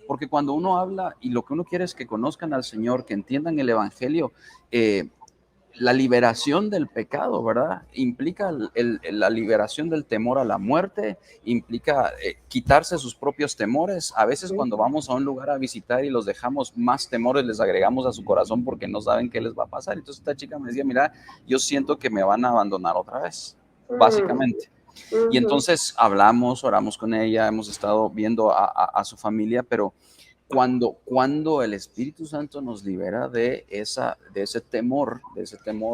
porque cuando uno habla y lo que uno quiere es que conozcan al Señor, que entiendan el Evangelio, la liberación del pecado, ¿verdad? Implica la liberación del temor a la muerte, implica quitarse sus propios temores. A veces cuando vamos a un lugar a visitar y los dejamos, más temores les agregamos a su corazón porque no saben qué les va a pasar. Entonces esta chica me decía, mira, yo siento que me van a abandonar otra vez, básicamente. Y entonces hablamos, oramos con ella, hemos estado viendo a su familia, pero cuando el Espíritu Santo nos libera de ese temor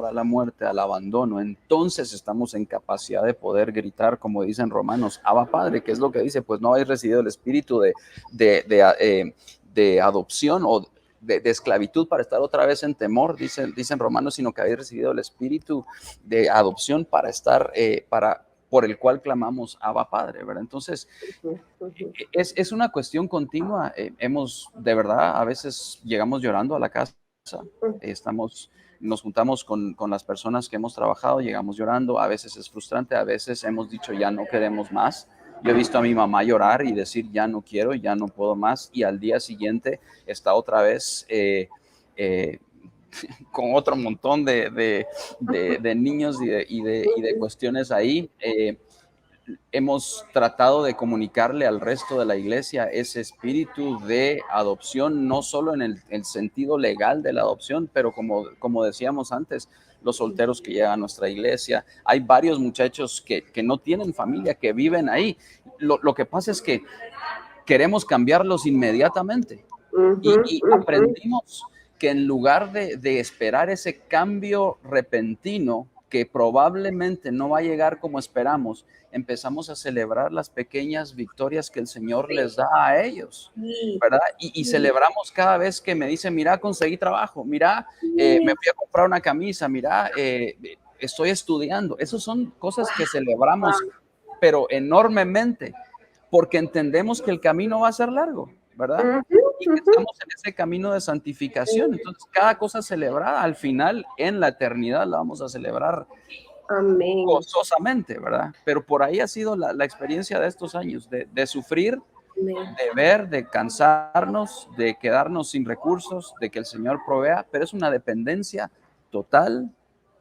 a la muerte, al abandono, entonces estamos en capacidad de poder gritar, como dicen Romanos, Abba Padre, que es lo que dice, pues no habéis recibido el espíritu de adopción o de esclavitud para estar otra vez en temor, dicen Romanos, sino que habéis recibido el espíritu de adopción para estar, por el cual clamamos Abba Padre, ¿verdad? Entonces, es una cuestión continua. De verdad, a veces llegamos llorando a la casa, nos juntamos con las personas que hemos trabajado, llegamos llorando, a veces es frustrante, a veces hemos dicho ya no queremos más. Yo he visto a mi mamá llorar y decir ya no quiero, ya no puedo más, y al día siguiente está otra vez con otro montón de niños y de cuestiones ahí. Hemos tratado de comunicarle al resto de la iglesia ese espíritu de adopción, no solo en el sentido legal de la adopción, pero como decíamos antes, los solteros que llegan a nuestra iglesia, hay varios muchachos que no tienen familia, que viven ahí. Lo que pasa es que queremos cambiarlos inmediatamente y aprendimos que en lugar de esperar ese cambio repentino, que probablemente no va a llegar como esperamos, empezamos a celebrar las pequeñas victorias que el Señor les da a ellos, ¿verdad? Y celebramos cada vez que me dicen, mira, conseguí trabajo, mira, me fui a comprar una camisa, mira, estoy estudiando. Esas son cosas que celebramos, pero enormemente, porque entendemos que el camino va a ser largo, ¿verdad? Y que estamos en ese camino de santificación. Entonces, cada cosa celebrada, al final, en la eternidad, la vamos a celebrar gozosamente, ¿verdad? Pero por ahí ha sido la experiencia de estos años, de sufrir, de ver, de cansarnos, de quedarnos sin recursos, de que el Señor provea, pero es una dependencia total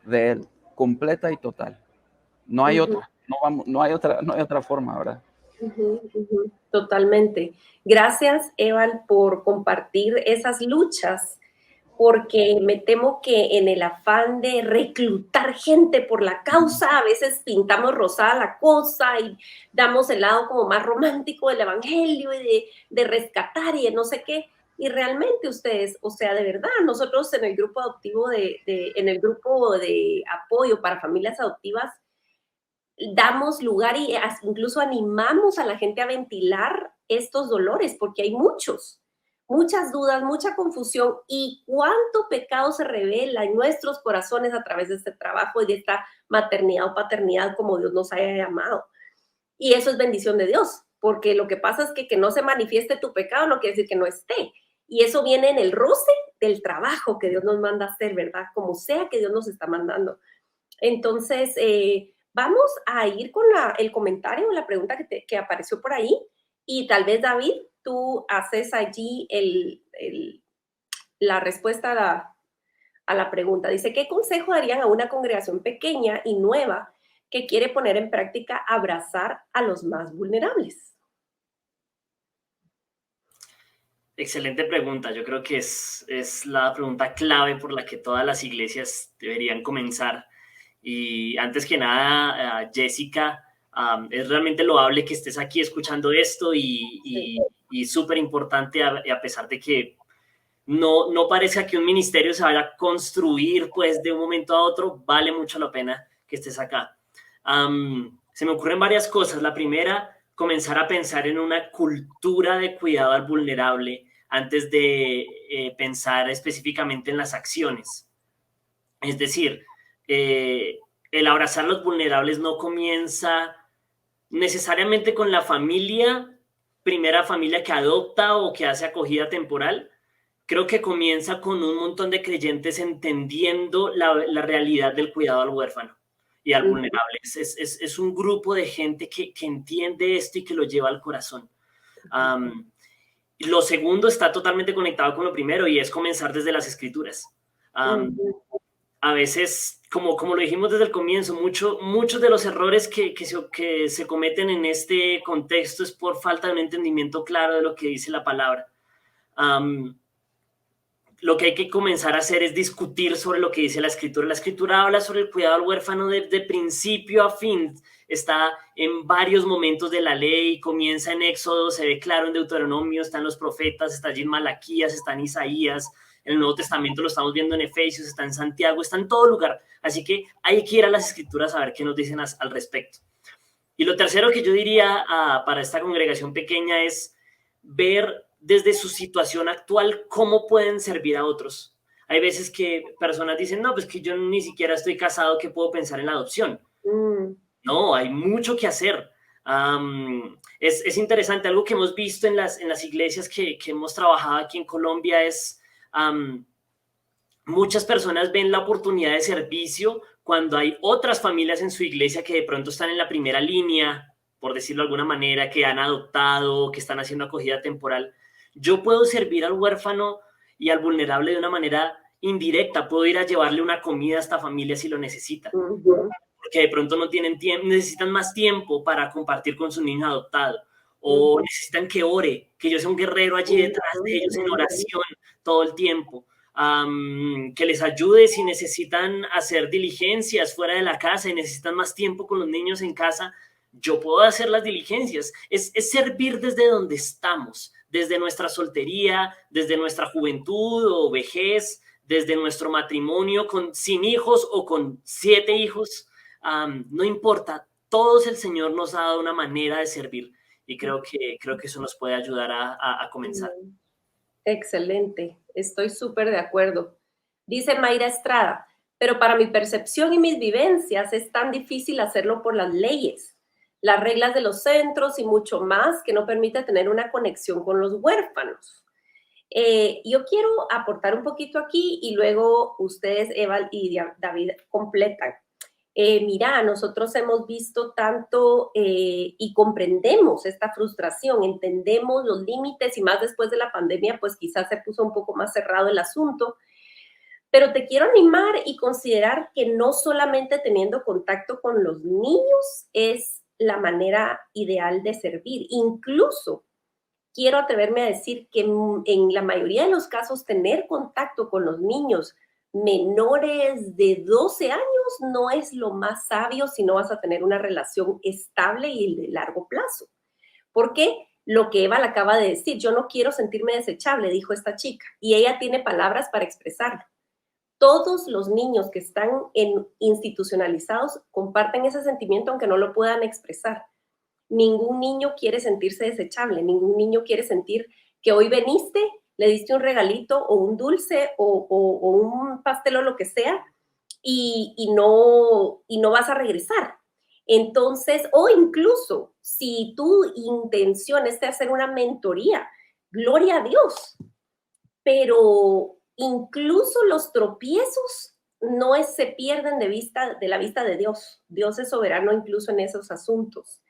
de Él, completa y total. No hay otra, no hay otra forma, ¿verdad? Totalmente. Gracias, Eval, por compartir esas luchas, porque me temo que en el afán de reclutar gente por la causa, a veces pintamos rosada la cosa y damos el lado como más romántico del evangelio y de rescatar y de no sé qué. Y realmente ustedes, o sea, de verdad, nosotros en el grupo adoptivo en el grupo de apoyo para familias adoptivas, damos lugar y incluso animamos a la gente a ventilar estos dolores, porque hay muchas dudas, mucha confusión y cuánto pecado se revela en nuestros corazones a través de este trabajo y de esta maternidad o paternidad como Dios nos haya llamado. Y eso es bendición de Dios, porque lo que pasa es que no se manifieste tu pecado no quiere decir que no esté. Y eso viene en el roce del trabajo que Dios nos manda a hacer, ¿verdad? Como sea que Dios nos está mandando. Entonces, vamos a ir con el comentario, la pregunta que apareció por ahí. Y tal vez, David, tú haces allí la respuesta a la pregunta. Dice, ¿qué consejo darían a una congregación pequeña y nueva que quiere poner en práctica abrazar a los más vulnerables? Excelente pregunta. Yo creo que es la pregunta clave por la que todas las iglesias deberían comenzar. Y antes que nada, Jessica, es realmente loable que estés aquí escuchando esto y súper importante a pesar de que no parezca que un ministerio se vaya a construir pues de un momento a otro, vale mucho la pena que estés acá. Se me ocurren varias cosas. La primera, comenzar a pensar en una cultura de cuidado al vulnerable antes de pensar específicamente en las acciones. Es decir, el abrazar a los vulnerables no comienza necesariamente con la familia, primera familia que adopta o que hace acogida temporal. Creo que comienza con un montón de creyentes entendiendo la realidad del cuidado al huérfano y al vulnerable. Es un grupo de gente que entiende esto y que lo lleva al corazón. Lo segundo está totalmente conectado con lo primero y es comenzar desde las escrituras. A veces, como lo dijimos desde el comienzo, muchos de los errores que se cometen en este contexto es por falta de un entendimiento claro de lo que dice la palabra. Lo que hay que comenzar a hacer es discutir sobre lo que dice la escritura. La escritura habla sobre el cuidado al huérfano de principio a fin. Está en varios momentos de la ley, comienza en Éxodo, se ve claro en Deuteronomio, está en los profetas, está allí en Malaquías, está en Isaías, en el Nuevo Testamento lo estamos viendo en Efesios, está en Santiago, está en todo lugar. Así que hay que ir a las escrituras a ver qué nos dicen al respecto. Y lo tercero que yo diría para esta congregación pequeña es ver desde su situación actual cómo pueden servir a otros. Hay veces que personas dicen, no, pues que yo ni siquiera estoy casado, ¿qué puedo pensar en la adopción? No, hay mucho que hacer. Es interesante, algo que hemos visto en las iglesias que hemos trabajado aquí en Colombia es muchas personas ven la oportunidad de servicio cuando hay otras familias en su iglesia que de pronto están en la primera línea, por decirlo de alguna manera, que han adoptado, que están haciendo acogida temporal. Yo puedo servir al huérfano y al vulnerable de una manera indirecta. Puedo ir a llevarle una comida a esta familia si lo necesita. Porque de pronto no tienen tiempo, necesitan más tiempo para compartir con su niño adoptado. O necesitan que ore, que yo sea un guerrero allí detrás de ellos en oración todo el tiempo. Que les ayude si necesitan hacer diligencias fuera de la casa y necesitan más tiempo con los niños en casa. Yo puedo hacer las diligencias. Es servir desde donde estamos, desde nuestra soltería, desde nuestra juventud o vejez, desde nuestro matrimonio sin hijos o con 7 hijos. No importa, todos el Señor nos ha dado una manera de servir y creo que eso nos puede ayudar a comenzar. Excelente, estoy súper de acuerdo. Dice Mayra Estrada, pero para mi percepción y mis vivencias es tan difícil hacerlo por las leyes, las reglas de los centros y mucho más que no permite tener una conexión con los huérfanos. Yo quiero aportar un poquito aquí y luego ustedes, Eva y David, completan. Mira, nosotros hemos visto tanto y comprendemos esta frustración, entendemos los límites y más después de la pandemia, pues quizás se puso un poco más cerrado el asunto. Pero te quiero animar y considerar que no solamente teniendo contacto con los niños es la manera ideal de servir. Incluso quiero atreverme a decir que en la mayoría de los casos tener contacto con los niños menores de 12 años no es lo más sabio si no vas a tener una relación estable y de largo plazo. Porque lo que Eva le acaba de decir, yo no quiero sentirme desechable, dijo esta chica, y ella tiene palabras para expresarlo. Todos los niños que están institucionalizados comparten ese sentimiento aunque no lo puedan expresar. Ningún niño quiere sentirse desechable, ningún niño quiere sentir que hoy veniste, le diste un regalito o un dulce o un pastel o lo que sea y no vas a regresar. Entonces, o incluso si tu intención es de hacer una mentoría, gloria a Dios, pero incluso los tropiezos no se pierden de la vista de Dios. Dios es soberano incluso en esos asuntos.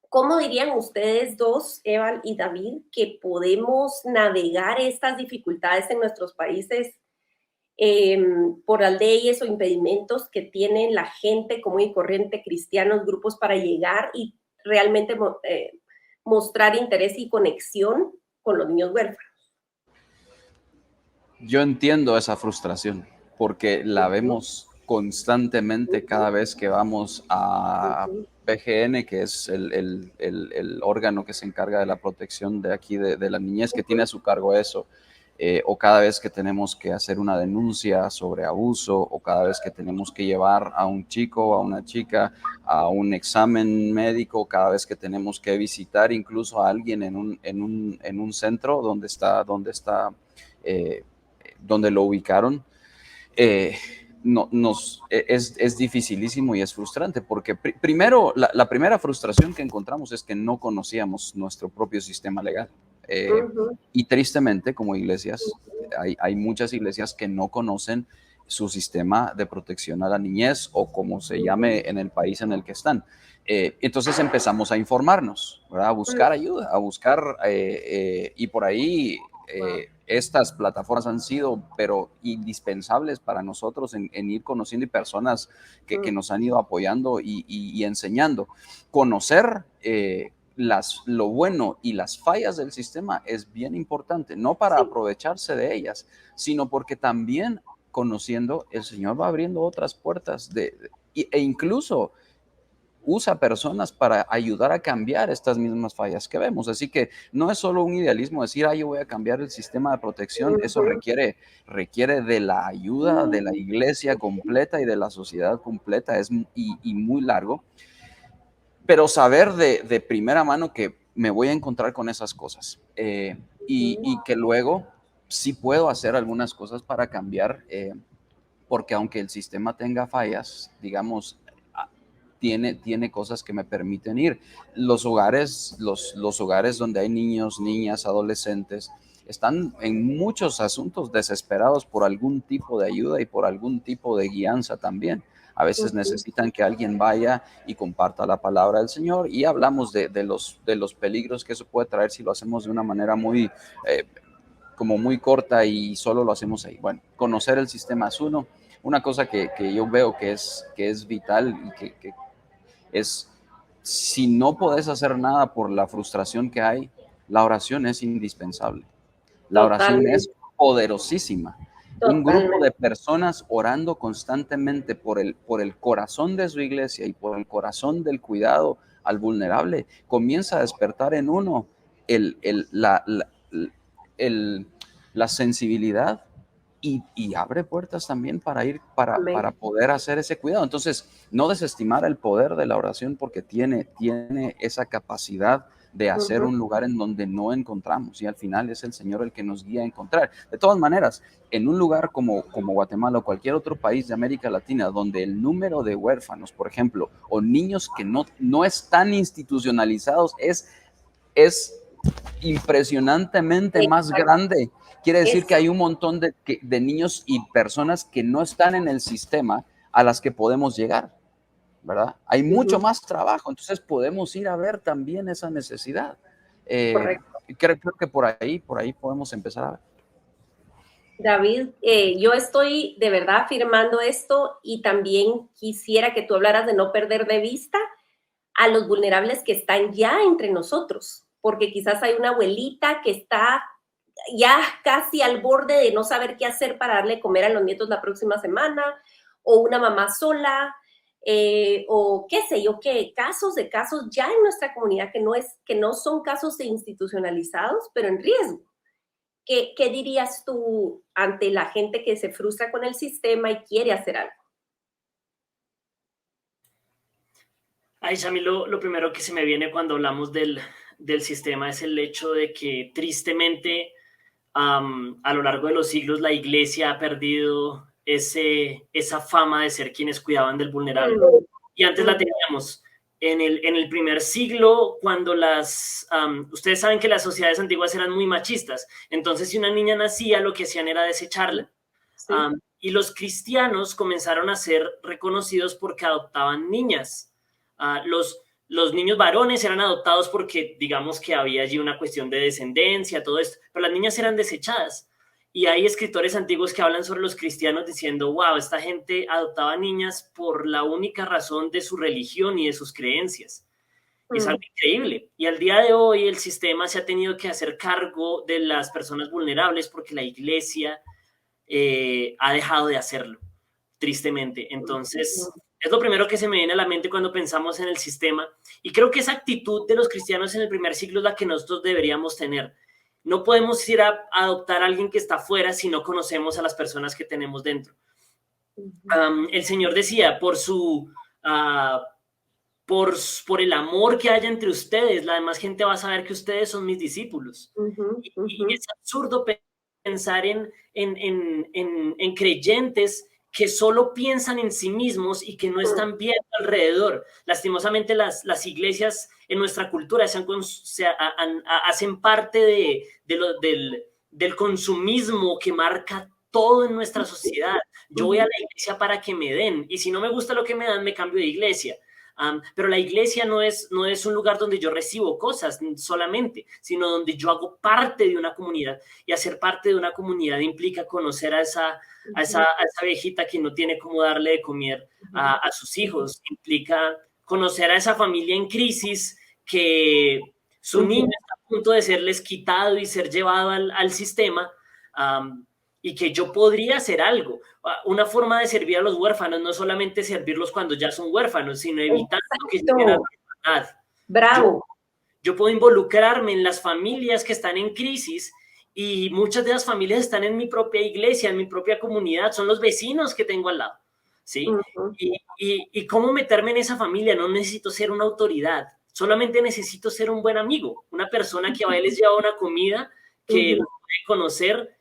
¿Cómo dirían ustedes dos, Eva y David, que podemos navegar estas dificultades en nuestros países por las leyes o impedimentos que tiene la gente común y corriente, cristianos, grupos para llegar y realmente mostrar interés y conexión con los niños huérfanos? Yo entiendo esa frustración porque la vemos constantemente cada vez que vamos a Ujú. PGN, que es el órgano que se encarga de la protección de aquí de la niñez, que tiene a su cargo eso, o cada vez que tenemos que hacer una denuncia sobre abuso, o cada vez que tenemos que llevar a un chico o a una chica a un examen médico, cada vez que tenemos que visitar incluso a alguien en un centro eh, donde lo ubicaron. eh, no, es dificilísimo y es frustrante, porque primero, la primera frustración que encontramos es que no conocíamos nuestro propio sistema legal. Ujú. Y tristemente, como iglesias, hay muchas iglesias que no conocen su sistema de protección a la niñez, o como se llame en el país en el que están. Entonces empezamos a informarnos, ¿verdad? A buscar ayuda, a buscar, y por ahí estas plataformas han sido, pero indispensables para nosotros en ir conociendo, y personas que nos han ido apoyando y enseñando. Conocer lo bueno y las fallas del sistema es bien importante, no para Sí, aprovecharse de ellas, sino porque también conociendo, el Señor va abriendo otras puertas e incluso usa personas para ayudar a cambiar estas mismas fallas que vemos. Así que no es solo un idealismo decir, yo voy a cambiar el sistema de protección. Eso ujú. requiere de la ayuda de la iglesia completa y de la sociedad completa, y muy largo. Pero saber de primera mano que me voy a encontrar con esas cosas, y que luego sí puedo hacer algunas cosas para cambiar, porque aunque el sistema tenga fallas, digamos, tiene cosas que me permiten ir. Los hogares donde hay niños, niñas, adolescentes, están en muchos asuntos desesperados por algún tipo de ayuda y por algún tipo de guianza también. A veces Ujú. necesitan que alguien vaya y comparta la palabra del Señor, y hablamos de los peligros que eso puede traer si lo hacemos de una manera eh, como muy corta y solo lo hacemos ahí. Bueno, conocer el sistema es uno. Una cosa que yo veo que es vital, y que es, si no podés hacer nada por la frustración que hay, la oración es indispensable. La oración es Totalmente, poderosísima. Un grupo totalmente. de personas orando constantemente por el corazón de su iglesia y por el corazón del cuidado al vulnerable, comienza a despertar en uno el, el, el- la sensibilidad, y abre puertas también para ir, para Amén. poder hacer ese cuidado. Entonces, no desestimar el poder de la oración, porque tiene esa capacidad de hacer Ujú. un lugar en donde no encontramos, y al final es el Señor el que nos guía a encontrar. De todas maneras, en un lugar como Guatemala o cualquier otro país de América Latina, donde el número de huérfanos, por ejemplo, o niños que no están institucionalizados es impresionantemente más Exacto. grande. Quiere decir que Es hay un montón de niños y personas que no están en el sistema a las que podemos llegar, ¿verdad? Hay mucho ujú, más trabajo, entonces podemos ir a ver también esa necesidad. Eh, correcto. creo que por ahí podemos empezar a ver. David, yo estoy de verdad afirmando esto y también quisiera que tú hablaras de no perder de vista a los vulnerables que están ya entre nosotros, porque quizás hay una abuelita que está ya casi al borde de no saber qué hacer para darle comer a los nietos la próxima semana, o una mamá sola, o qué sé yo, qué casos de casos ya en nuestra comunidad que no son casos institucionalizados, pero en riesgo. ¿Qué dirías tú ante la gente que se frustra con el sistema y quiere hacer algo? Ay, Shami, lo primero que se me viene cuando hablamos del sistema es el hecho de que tristemente a lo largo de los siglos la iglesia ha perdido esa fama de ser quienes cuidaban del vulnerable. Mm, Y antes la mm, teníamos. En el primer siglo, cuando ustedes saben que las sociedades antiguas eran muy machistas, entonces si una niña nacía, lo que hacían era desecharla. sí. Y los cristianos comenzaron a ser reconocidos porque adoptaban niñas. Los niños varones eran adoptados porque, digamos que había allí una cuestión de descendencia, todo esto, pero las niñas eran desechadas. Y hay escritores antiguos que hablan sobre los cristianos diciendo, wow, esta gente adoptaba niñas por la única razón de su religión y de sus creencias. Y es algo Mm, increíble. Y al día de hoy el sistema se ha tenido que hacer cargo de las personas vulnerables porque la iglesia ha dejado de hacerlo. tristemente. Entonces, es lo primero que se me viene a la mente cuando pensamos en el sistema. Y creo que esa actitud de los cristianos en el primer siglo es la que nosotros deberíamos tener. No podemos ir a adoptar a alguien que está fuera si no conocemos a las personas que tenemos dentro. El Señor decía, por el amor que haya entre ustedes, la demás gente va a saber que ustedes son mis discípulos. Y es absurdo pensar en creyentes que solo piensan en sí mismos y que no están viendo alrededor. Lastimosamente las iglesias en nuestra cultura hacen parte del consumismo que marca todo en nuestra sociedad. Yo voy a la iglesia para que me den, y si no me gusta lo que me dan, me cambio de iglesia. Pero la iglesia no es un lugar donde yo recibo cosas solamente, sino donde yo hago parte de una comunidad, y hacer parte de una comunidad implica conocer a esa viejita que no tiene cómo darle de comer a sus hijos, implica conocer a esa familia en crisis que su niño está a punto de serles quitado y ser llevado al sistema, y que yo podría hacer algo. Una forma de servir a los huérfanos no es solamente servirlos cuando ya son huérfanos, sino evitando que lleguen a la enfermedad. Bravo. Yo puedo involucrarme en las familias que están en crisis, y muchas de las familias están en mi propia iglesia, en mi propia comunidad, son los vecinos que tengo al lado, ¿sí? Y cómo meterme en esa familia. No necesito ser una autoridad, solamente necesito ser un buen amigo, una persona que a veces les lleva una comida, que los puede conocer,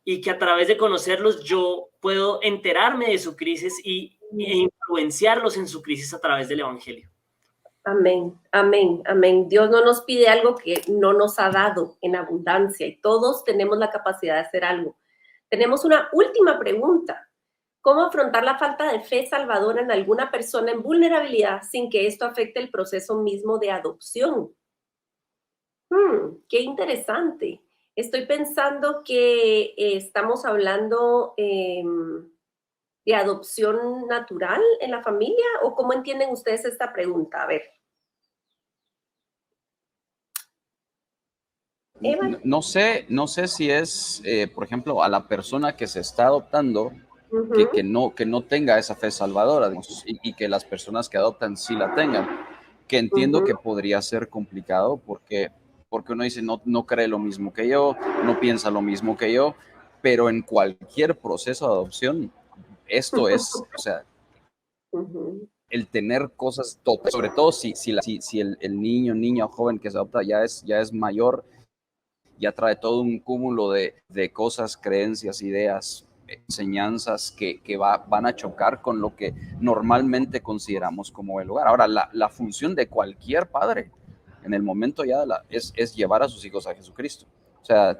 y que a través de conocerlos yo puedo enterarme de su crisis e influenciarlos en su crisis a través del evangelio. Amén, amén, amén. Dios no nos pide algo que no nos ha dado en abundancia, y todos tenemos la capacidad de hacer algo. Tenemos una última pregunta. ¿Cómo afrontar la falta de fe salvadora en alguna persona en vulnerabilidad sin que esto afecte el proceso mismo de adopción? Qué interesante. Estoy pensando que estamos hablando de adopción natural en la familia, ¿o cómo entienden ustedes esta pregunta? A ver. No sé si es, por ejemplo, a la persona que se está adoptando, que no tenga esa fe salvadora, digamos, y que las personas que adoptan sí la tengan, que entiendo que podría ser complicado porque uno dice, no cree lo mismo que yo, no piensa lo mismo que yo, pero en cualquier proceso de adopción, esto es, o sea, el tener cosas, sobre todo si el niño o joven que se adopta ya es mayor, ya trae todo un cúmulo de cosas, creencias, ideas, enseñanzas que van a chocar con lo que normalmente consideramos como el hogar. Ahora, la función de cualquier padre en el momento ya es llevar a sus hijos a Jesucristo. O sea,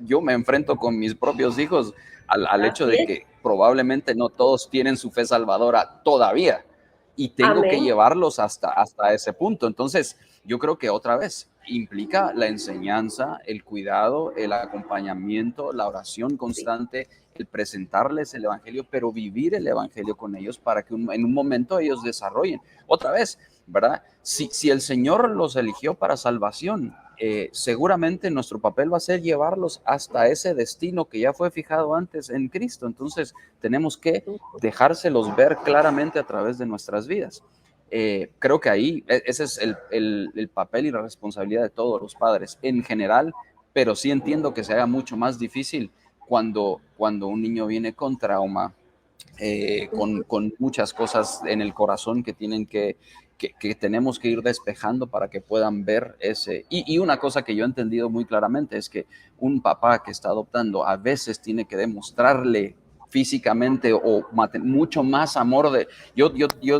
yo me enfrento con mis propios hijos al hecho de que probablemente no todos tienen su fe salvadora todavía, y tengo que llevarlos hasta ese punto. Entonces, yo creo que otra vez implica la enseñanza, el cuidado, el acompañamiento, la oración constante, el presentarles el evangelio, pero vivir el evangelio con ellos para que en un momento ellos desarrollen. Otra vez, ¿verdad? Si el Señor los eligió para salvación, seguramente nuestro papel va a ser llevarlos hasta ese destino que ya fue fijado antes en Cristo. Entonces tenemos que dejárselos ver claramente a través de nuestras vidas. Creo que ahí ese es el papel y la responsabilidad de todos los padres en general, pero sí entiendo que se haga mucho más difícil cuando un niño viene con trauma, con muchas cosas en el corazón que tienen que tenemos que ir despejando para que puedan ver ese. Y una cosa que yo he entendido muy claramente es que un papá que está adoptando a veces tiene que demostrarle físicamente o mucho más amor. Yo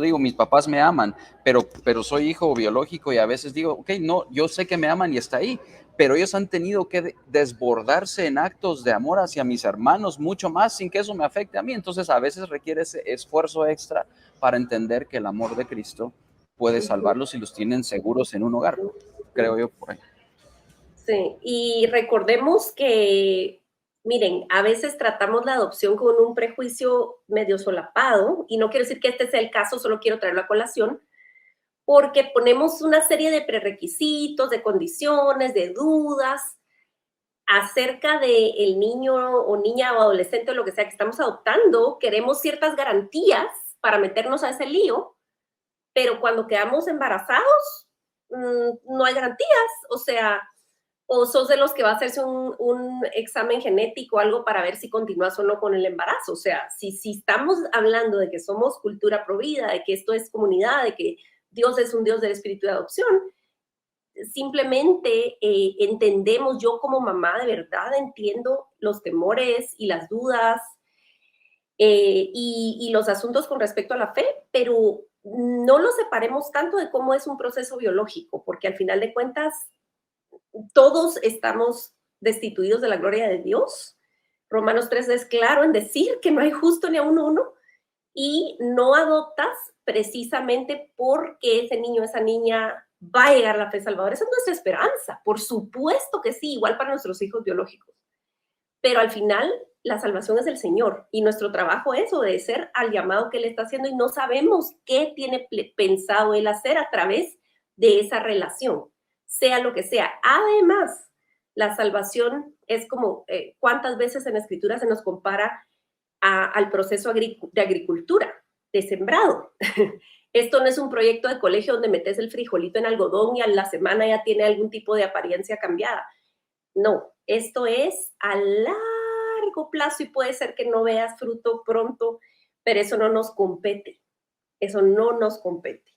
digo, mis papás me aman, pero soy hijo biológico, y a veces digo, ok, no, yo sé que me aman y está ahí, pero ellos han tenido que desbordarse en actos de amor hacia mis hermanos mucho más sin que eso me afecte a mí. Entonces a veces requiere ese esfuerzo extra para entender que el amor de Cristo puede salvarlos si los tienen seguros en un hogar, creo yo, por ahí. Sí, y recordemos que, miren, a veces tratamos la adopción con un prejuicio medio solapado, y no quiero decir que este sea el caso, solo quiero traerlo a colación, porque ponemos una serie de prerequisitos, de condiciones, de dudas, acerca del niño o niña o adolescente o lo que sea que estamos adoptando, queremos ciertas garantías para meternos a ese lío, pero cuando quedamos embarazados, no hay garantías, o sea, o sos de los que va a hacerse un examen genético o algo para ver si continúas o no con el embarazo. O sea, si estamos hablando de que somos cultura provida, de que esto es comunidad, de que Dios es un Dios del espíritu de adopción, simplemente entendemos, yo como mamá de verdad entiendo los temores y las dudas y los asuntos con respecto a la fe, pero no lo separemos tanto de cómo es un proceso biológico, porque al final de cuentas todos estamos destituidos de la gloria de Dios. Romanos 3 es claro en decir que no hay justo ni a uno, y no adoptas precisamente porque ese niño, esa niña va a llegar a la fe salvadora. Esa es nuestra esperanza, por supuesto que sí, igual para nuestros hijos biológicos. Pero al final, la salvación es del Señor y nuestro trabajo es obedecer al llamado que Él está haciendo y no sabemos qué tiene pensado Él hacer a través de esa relación, sea lo que sea. Además, la salvación es como cuántas veces en la Escritura se nos compara al proceso de agricultura, de sembrado. Esto no es un proyecto de colegio donde metes el frijolito en algodón y a la semana ya tiene algún tipo de apariencia cambiada. No, esto es a largo plazo y puede ser que no veas fruto pronto, pero eso no nos compete. Eso no nos compete.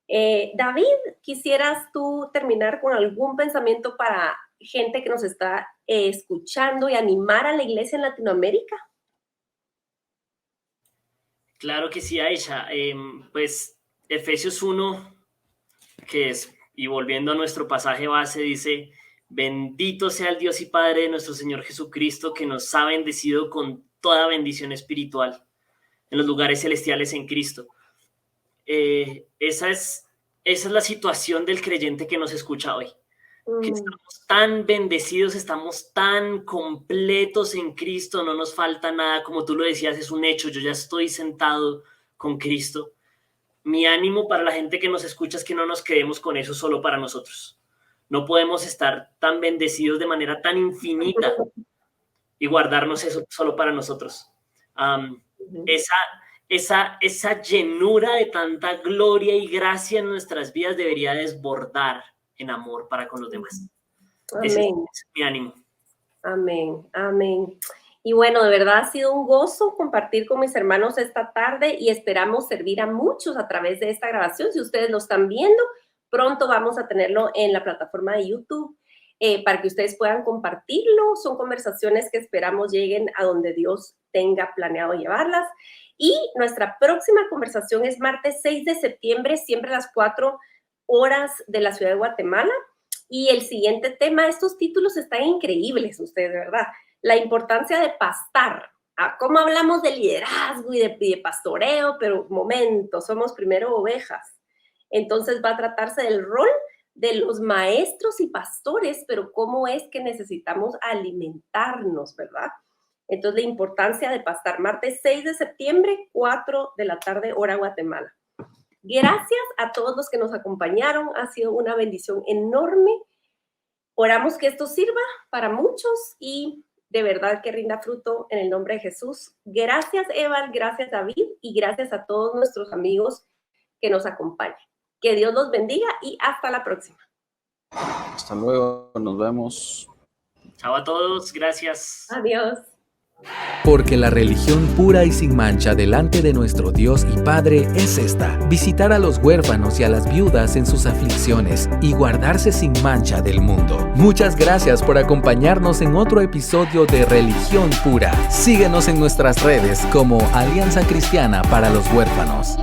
David, ¿quisieras tú terminar con algún pensamiento para gente que nos está escuchando y animar a la iglesia en Latinoamérica? Claro que sí, Aisha. Pues Efesios 1, que es, y volviendo a nuestro pasaje base, dice: bendito sea el Dios y Padre de nuestro Señor Jesucristo, que nos ha bendecido con toda bendición espiritual en los lugares celestiales en Cristo. Esa es la situación del creyente que nos escucha hoy. Que estamos tan bendecidos, estamos tan completos en Cristo, no nos falta nada, como tú lo decías, es un hecho, yo ya estoy sentado con Cristo. Mi ánimo para la gente que nos escucha es que no nos quedemos con eso solo para nosotros. No podemos estar tan bendecidos de manera tan infinita y guardarnos eso solo para nosotros. Esa llenura de tanta gloria y gracia en nuestras vidas debería desbordar en amor para con los demás. Amén. Ese es mi ánimo. Amén, amén. Y bueno, de verdad ha sido un gozo compartir con mis hermanos esta tarde y esperamos servir a muchos a través de esta grabación. Si ustedes lo están viendo, pronto vamos a tenerlo en la plataforma de YouTube para que ustedes puedan compartirlo. Son conversaciones que esperamos lleguen a donde Dios tenga planeado llevarlas. Y nuestra próxima conversación es martes 6 de septiembre, siempre a las 4 horas de la ciudad de Guatemala. Y el siguiente tema, estos títulos están increíbles, ustedes, de verdad. La importancia de pastar. ¿Cómo hablamos de liderazgo y de pastoreo? Pero momento, somos primero ovejas. Entonces va a tratarse del rol de los maestros y pastores, pero cómo es que necesitamos alimentarnos, ¿verdad? Entonces, la importancia de pastar. Martes 6 de septiembre, 4 de la tarde, hora Guatemala. Gracias a todos los que nos acompañaron. Ha sido una bendición enorme. Oramos que esto sirva para muchos y de verdad que rinda fruto en el nombre de Jesús. Gracias, Eva, gracias, David, y gracias a todos nuestros amigos que nos acompañan. Que Dios los bendiga y hasta la próxima. Hasta luego, nos vemos. Chao a todos, gracias. Adiós. Porque la religión pura y sin mancha delante de nuestro Dios y Padre es esta: visitar a los huérfanos y a las viudas en sus aflicciones y guardarse sin mancha del mundo. Muchas gracias por acompañarnos en otro episodio de Religión Pura. Síguenos en nuestras redes como Alianza Cristiana para los Huérfanos.